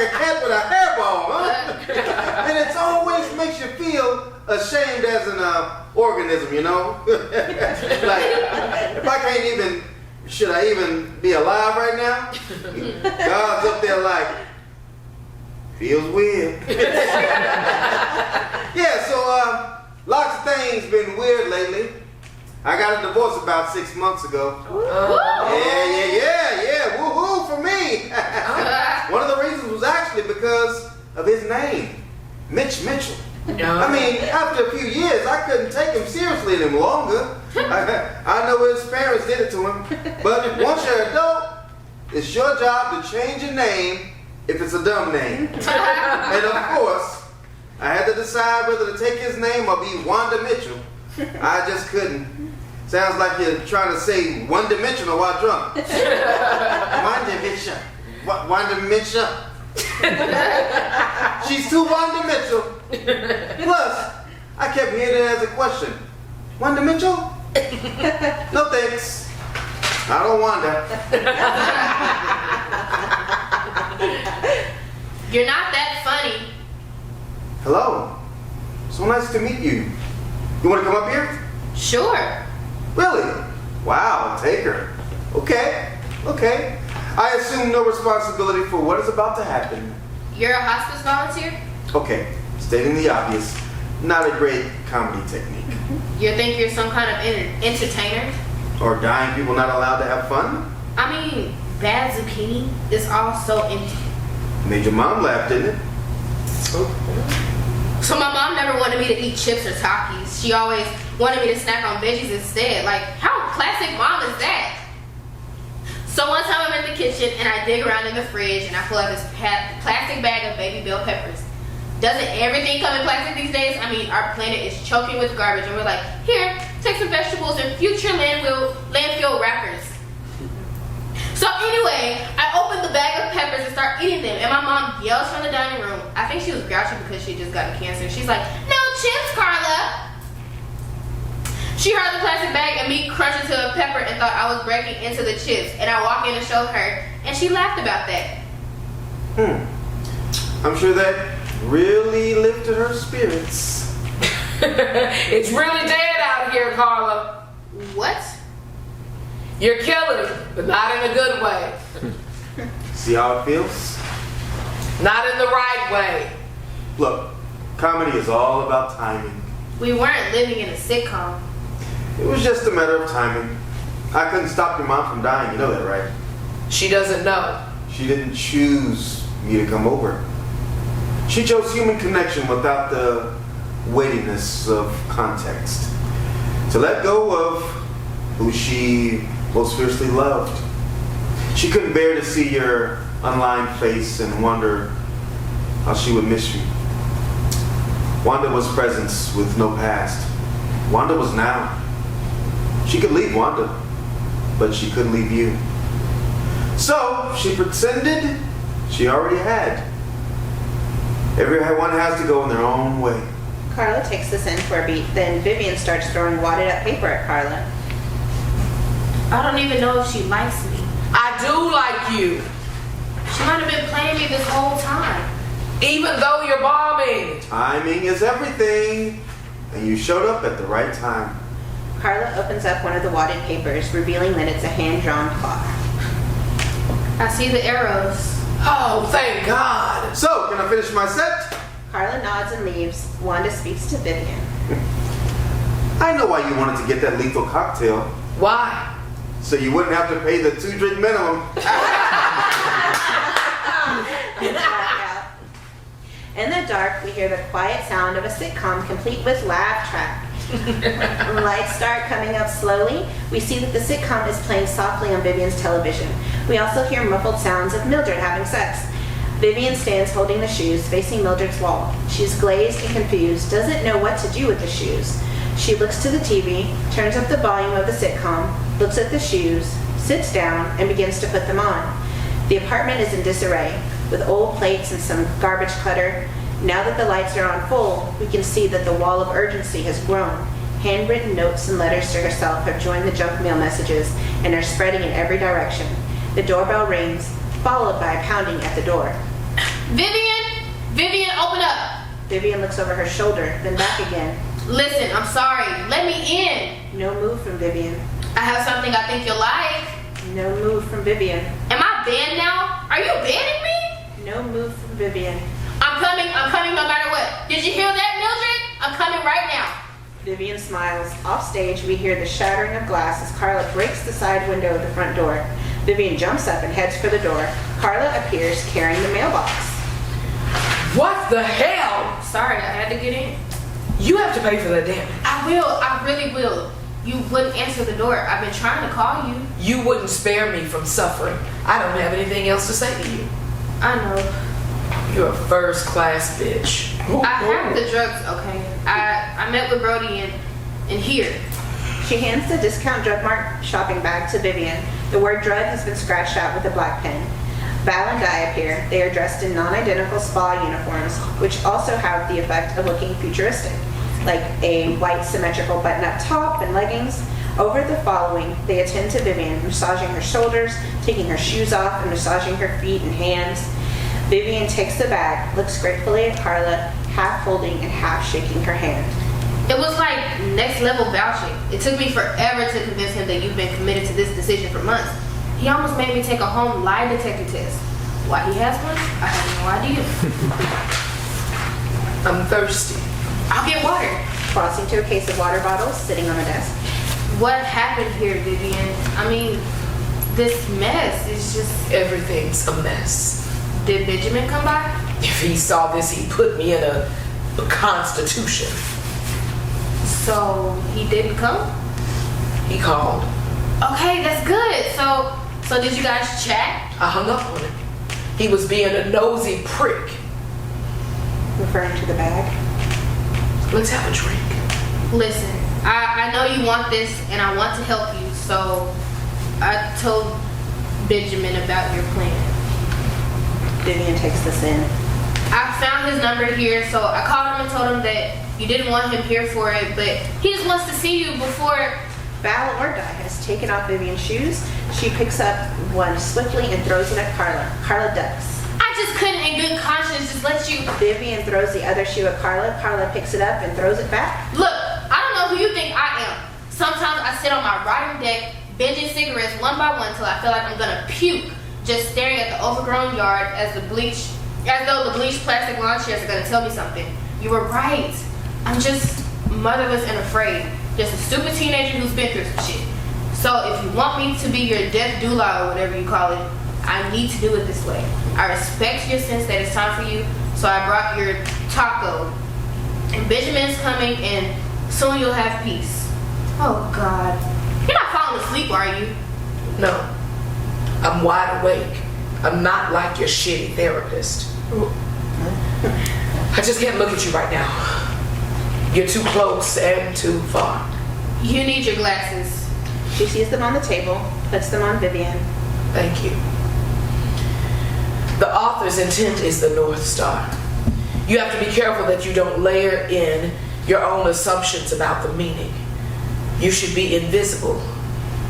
a cat with a hairball, huh? And it always makes you feel ashamed as an organism, you know? Like, if I can't even, should I even be alive right now? God's up there like, feels weird. Yeah, so lots of things been weird lately. I got a divorce about 6 months ago. Yeah. Woohoo for me. One of the reasons was actually because of his name, Mitch Mitchell. I mean, after a few years, I couldn't take him seriously any longer. I know his parents did it to him. But once you're an adult, it's your job to change your name if it's a dumb name. And of course, I had to decide whether to take his name or be Wanda Mitchell. I just couldn't. Sounds like you're trying to say one-dimensional while drunk. One-dimensional. One-dimensional. She's too one-dimensional. Plus, I kept hearing it as a question. One-dimensional? No thanks. I don't wonder. You're not that funny. Hello. So nice to meet you. You want to come up here? Sure. Really? Wow, take her. Okay. I assume no responsibility for what is about to happen. You're a hospice volunteer? Okay, stating the obvious, not a great comedy technique. You think you're some kind of entertainer? Or dying people not allowed to have fun? I mean, bad zucchini is all so empty. Made your mom laugh, didn't it? So my mom never wanted me to eat chips or Takis. She always wanted me to snack on veggies instead. Like, how classic mom is that? So one time I'm in the kitchen and I dig around in the fridge and I pull out this plastic bag of baby bell peppers. Doesn't everything come in plastic these days? I mean, our planet is choking with garbage and we're like, here, take some vegetables and future landfill wrappers. So anyway, I open the bag of peppers and start eating them, and my mom yells from the dining room. I think she was grouchy because she just gotten cancer. She's like, no chips, Carla. She heard the plastic bag and me crunch into a pepper and thought I was breaking into the chips. And I walk in to show her, and she laughed about that. I'm sure that really lifted her spirits. It's really dead out here, Carla. What? You're killing it, but not in a good way. See how it feels? Not in the right way. Look, comedy is all about timing. We weren't living in a sitcom. It was just a matter of timing. I couldn't stop your mom from dying, you know that, right? She doesn't know. She didn't choose me to come over. She chose human connection without the weightiness of context. To let go of who she most fiercely loved. She couldn't bear to see your unlined face and wonder how she would miss you. Wanda was presence with no past. Wanda was now. She could leave Wanda, but she couldn't leave you. So she pretended she already had. Everyone has to go in their own way. Carla takes this in for a beat, then Vivian starts throwing wadded up paper at Carla. I don't even know if she likes me. I do like you, She might have been playing me this whole time. even though you're bombing. Timing is everything, and you showed up at the right time. Carla opens up one of the wadded papers, revealing that it's a hand-drawn clock. I see the arrows. Oh, thank God. So, can I finish my set? Carla nods and leaves. Wanda speaks to Vivian. I know why you wanted to get that lethal cocktail, Why? so you wouldn't have to pay the 2-drink minimum. Blackout. In the dark, we hear the quiet sound of a sitcom complete with laugh track. Lights start coming up slowly. We see that the sitcom is playing softly on Vivian's television. We also hear muffled sounds of Mildred having sex. Vivian stands holding the shoes, facing Mildred's wall. She's glazed and confused, doesn't know what to do with the shoes. She looks to the TV, turns up the volume of the sitcom, looks at the shoes, sits down, and begins to put them on. The apartment is in disarray, with old plates and some garbage clutter. Now that the lights are on full, we can see that the wall of urgency has grown. Handwritten notes and letters to herself have joined the junk mail messages and are spreading in every direction. The doorbell rings, followed by a pounding at the door. Vivian! Vivian, open up! Vivian looks over her shoulder, then back again. Listen, I'm sorry. Let me in. No move from Vivian. I have something I think you'll like. No move from Vivian. Am I banned now? Are you banning me? No move from Vivian. I'm coming no matter what. Did you hear that, Mildred? I'm coming right now. Vivian smiles. Off stage, we hear the shattering of glass as Carla breaks the side window of the front door. Vivian jumps up and heads for the door. Carla appears carrying the mailbox. What the hell? Sorry, I had to get in. You have to pay for that damage. I will. I really will. You wouldn't answer the door. I've been trying to call you. You wouldn't spare me from suffering. I don't have anything else to say to you. I know. You're a first class bitch. I have the drugs, okay? I met with Brody in here. She hands the discount drug mart shopping bag to Vivian. The word drug has been scratched out with a black pen. Val and Di appear. They are dressed in non-identical spa uniforms, which also have the effect of looking futuristic, like a white symmetrical button-up top and leggings. Over the following, they attend to Vivian, massaging her shoulders, taking her shoes off, and massaging her feet and hands. Vivian takes the bag, looks gratefully at Carla, half holding and half shaking her hand. It was like next level vouching. It took me forever to convince him that you've been committed to this decision for months. He almost made me take a home lie detector test. Why he has one, I have no idea. I'm thirsty. I'll get water. Crossing to a case of water bottles sitting on the desk. What happened here, Vivian? I mean, this mess is just... Everything's a mess. Did Benjamin come by? If he saw this, he'd put me in a constitution. So, he didn't come? He called. Okay, that's good. So did you guys chat? I hung up on him. He was being a nosy prick. Referring to the bag. Let's have a drink. Listen, I know you want this and I want to help you, so I told Benjamin about your plan. Vivian takes this in. I found his number here, so I called him and told him that you didn't want him here for it, but he just wants to see you before... Val or Di has taken off Vivian's shoes. She picks up one swiftly and throws it at Carla. Carla ducks. I just couldn't in good conscience just let you... Vivian throws the other shoe at Carla. Carla picks it up and throws it back. Look, I don't know who you think I am. Sometimes I sit on my writing deck, binging cigarettes one by one till I feel like I'm gonna puke, just staring at the overgrown yard as though the bleached plastic lawn chairs are gonna tell me something. You were right. I'm just motherless and afraid. Just a stupid teenager who's been through some shit. So if you want me to be your death doula or whatever you call it, I need to do it this way. I respect your sense that it's time for you, so I brought your taco. And Benjamin's coming, and soon you'll have peace. Oh God. You're not falling asleep, are you? No. I'm wide awake. I'm not like your shitty therapist. I just can't look at you right now. You're too close and too far. You need your glasses. She sees them on the table, puts them on Vivian. Thank you. The author's intent is the North Star. You have to be careful that you don't layer in your own assumptions about the meaning. You should be invisible.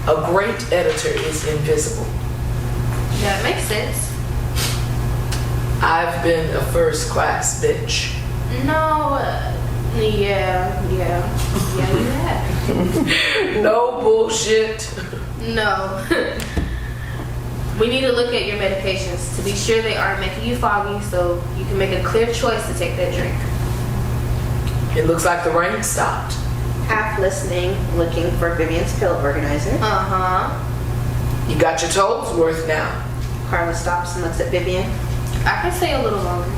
A great editor is invisible. That makes sense. I've been a first-class bitch. No, yeah, you have. No bullshit. No. We need to look at your medications to be sure they aren't making you foggy so you can make a clear choice to take that drink. It looks like the rain stopped. Half listening, looking for Vivian's pill organizer. Uh-huh. You got your toes worth now. Carla stops and looks at Vivian. I can stay a little longer.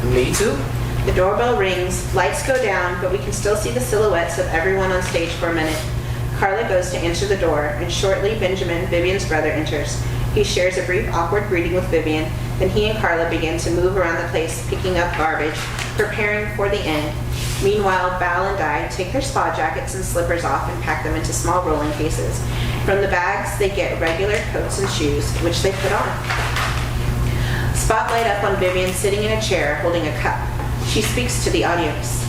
Me too. The doorbell rings, lights go down, but we can still see the silhouettes of everyone on stage for a minute. Carla goes to answer the door, and shortly Benjamin, Vivian's brother, enters. He shares a brief, awkward greeting with Vivian, then he and Carla begin to move around the place, picking up garbage, preparing for the end. Meanwhile, Val and Di take their spa jackets and slippers off and pack them into small rolling cases. From the bags, they get regular coats and shoes, which they put on. Spotlight up on Vivian sitting in a chair, holding a cup. She speaks to the audience.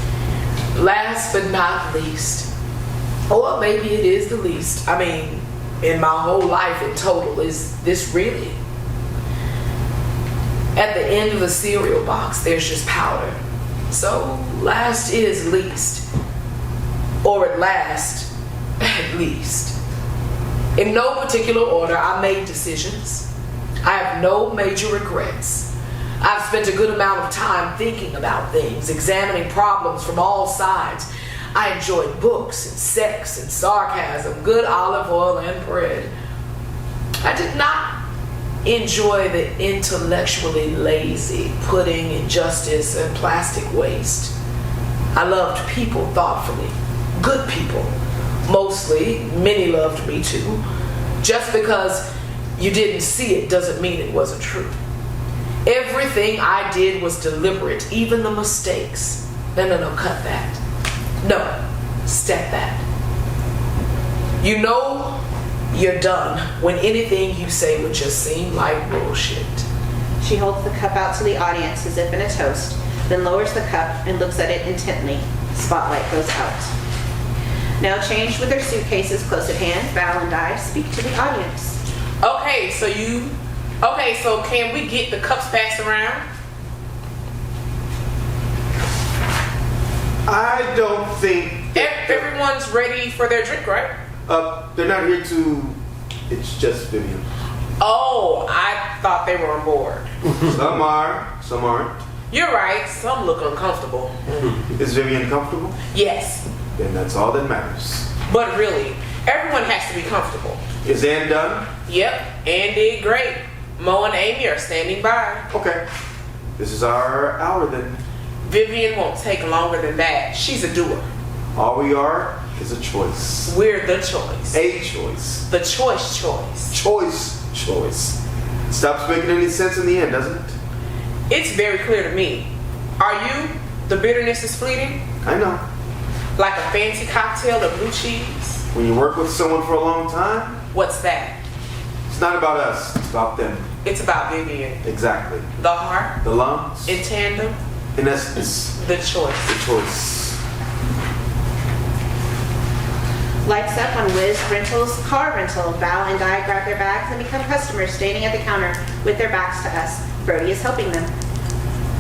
Last but not least, or maybe it is the least, I mean, in my whole life in total, is this really? At the end of the cereal box, there's just powder. So last is least, or at last, at least. In no particular order, I made decisions. I have no major regrets. I've spent a good amount of time thinking about things, examining problems from all sides. I enjoyed books and sex and sarcasm, good olive oil and bread. I did not enjoy the intellectually lazy pudding, injustice, and plastic waste. I loved people thoughtfully, good people. Mostly, many loved me too. Just because you didn't see it doesn't mean it wasn't true. Everything I did was deliberate, even the mistakes. No, cut that. No, step that. You know you're done when anything you say would just seem like bullshit. She holds the cup out to the audience as if in a toast, then lowers the cup and looks at it intently. Spotlight goes out. Now changed with their suitcases close at hand, Val and I speak to the audience. Okay, so can we get the cups passed around? I don't think Everyone's ready for their drink, right? they're not here to. It's just Vivian. Oh, I thought they were on board. Some are, some aren't. You're right, some look uncomfortable. Is Vivian comfortable? Yes, Then that's all that matters. but really, everyone has to be comfortable. Is Ann done? Yep, Ann did great. Mo and Amy are standing by. Okay. This is our hour then. Vivian won't take longer than that. She's a doer. All we are is a choice. We're the choice. A choice. The choice. Choice. Stops making any sense in the end, doesn't it? It's very clear to me. Are you? The bitterness is fleeting? I know. Like a fancy cocktail of blue cheese? When you work with someone for a long time, What's that? it's not about us, it's about them. It's about Vivian. Exactly. The heart, The lungs, in tandem, in essence, the choice. the choice. Lights up on Wiz Rentals Car Rental. Val and I grab their bags and become customers standing at the counter with their backs to us. Brody is helping them.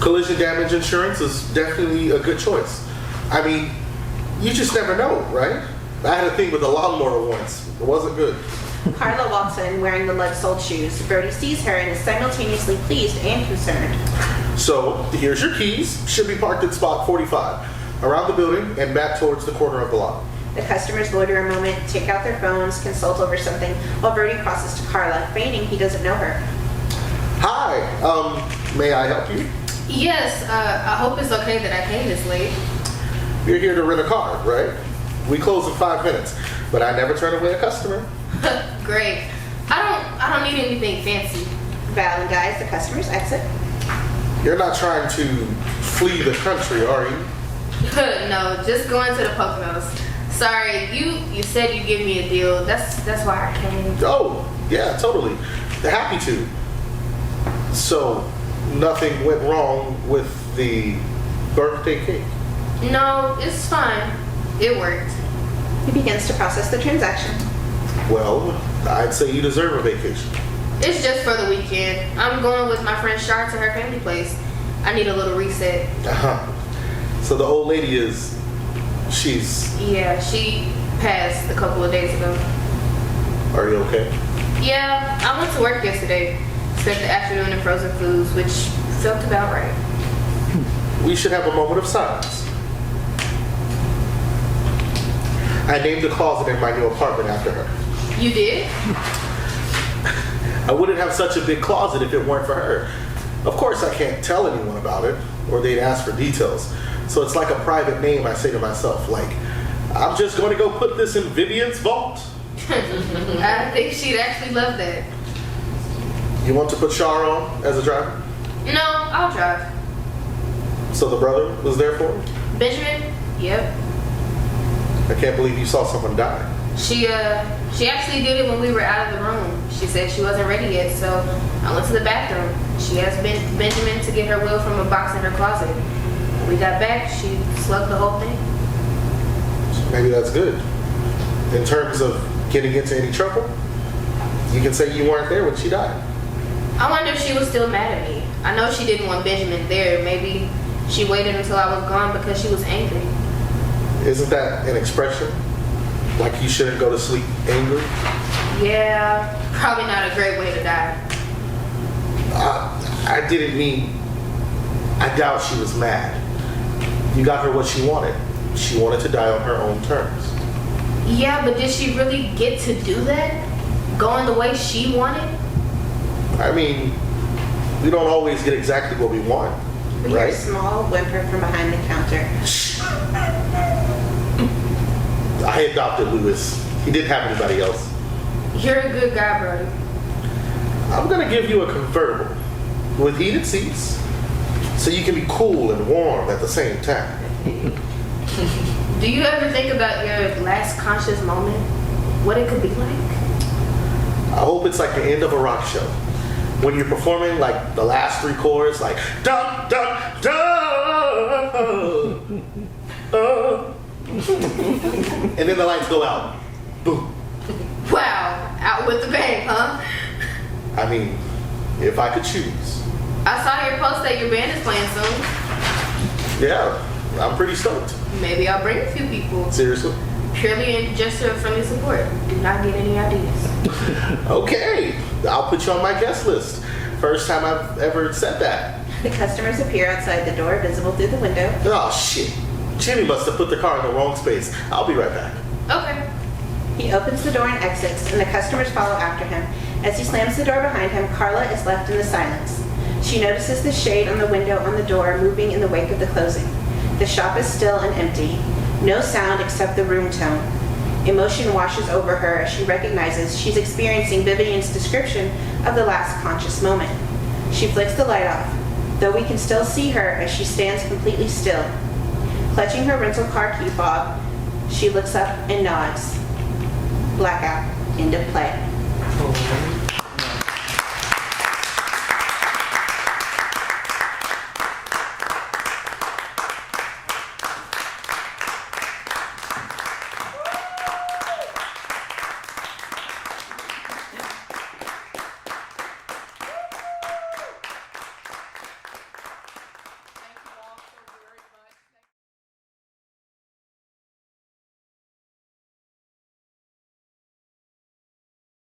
Collision damage insurance is definitely a good choice. I mean, you just never know, right? I had a thing with a lawnmower once. It wasn't good. Carla walks in wearing the Lug-soled shoes. Brody sees her and is simultaneously pleased and concerned. So, here's your keys. Should be parked in spot 45, around the building and back towards the corner of the lot. The customers loiter a moment, take out their phones, consult over something, while Brody crosses to Carla, feigning he doesn't know her. Hi, may I help you? Yes, I hope it's okay that I came this late. You're here to rent a car, right? We close in 5 minutes, but I never turn away a customer. Great. I don't need anything fancy. Val and Guy, as the customers exit. You're not trying to flee the country, are you? No, just going to the Poconos. Sorry, you said you'd give me a deal. That's why I came. Oh, yeah, totally. Happy to. So, nothing went wrong with the birthday cake? No, it's fine. It worked. He begins to process the transaction. Well, I'd say you deserve a vacation. It's just for the weekend. I'm going with my friend Shar to her family place. I need a little reset. Uh-huh. So the old lady she's... Yeah, she passed a couple of days ago. Are you okay? Yeah, I went to work yesterday. Spent the afternoon in frozen foods, which felt about right. We should have a moment of silence. I named the closet in my new apartment after her. You did? I wouldn't have such a big closet if it weren't for her. Of course, I can't tell anyone about it, or they'd ask for details. So it's like a private name I say to myself, like, I'm just going to go put this in Vivian's vault. I think she'd actually love that. You want to put Shar on as a driver? No, I'll drive. So the brother was there for him? Benjamin? Yep. I can't believe you saw someone die. She actually did it when we were out of the room. She said she wasn't ready yet, so I went to the bathroom. She asked Benjamin to get her will from a box in her closet. When we got back, she slugged the whole thing. Maybe that's good. In terms of getting into any trouble, you can say you weren't there when she died. I wonder if she was still mad at me. I know she didn't want Benjamin there. Maybe she waited until I was gone because she was angry. Isn't that an expression? Like you shouldn't go to sleep angry? Yeah, probably not a great way to die. I didn't mean, I doubt she was mad. You got her what she wanted. She wanted to die on her own terms. Yeah, but did she really get to do that? Going the way she wanted? I mean, we don't always get exactly what we want, We hear a right? small whimper from behind the counter. I adopted Lewis. He didn't have anybody else. You're a good guy, Brody. I'm gonna give you a convertible with heated seats so you can be cool and warm at the same time. Do you ever think about your last conscious moment? What it could be like? I hope it's like the end of a rock show. When you're performing like the last three chords, like dum dum dum, and then the lights go out. Boom. Wow, out with the bang, huh? I mean, if I could choose. I saw your post that your band is playing soon. Yeah, I'm pretty stoked. Maybe I'll bring a few people. Seriously. Purely in gesture of friendly support. Do not get any ideas. Okay, I'll put you on my guest list. First time I've ever said that. The customers appear outside the door, visible through the window. Oh shit. Jimmy must have put the car in the wrong space. I'll be right back. Okay. He opens the door and exits, and the customers follow after him. As he slams the door behind him, Carla is left in the silence. She notices the shade on the window on the door moving in the wake of the closing. The shop is still and empty. No sound except the room tone. Emotion washes over her as she recognizes she's experiencing Vivian's description of the last conscious moment. She flicks the light off, though we can still see her as she stands completely still. Clutching her rental car key fob, she looks up and nods. Blackout. End of play.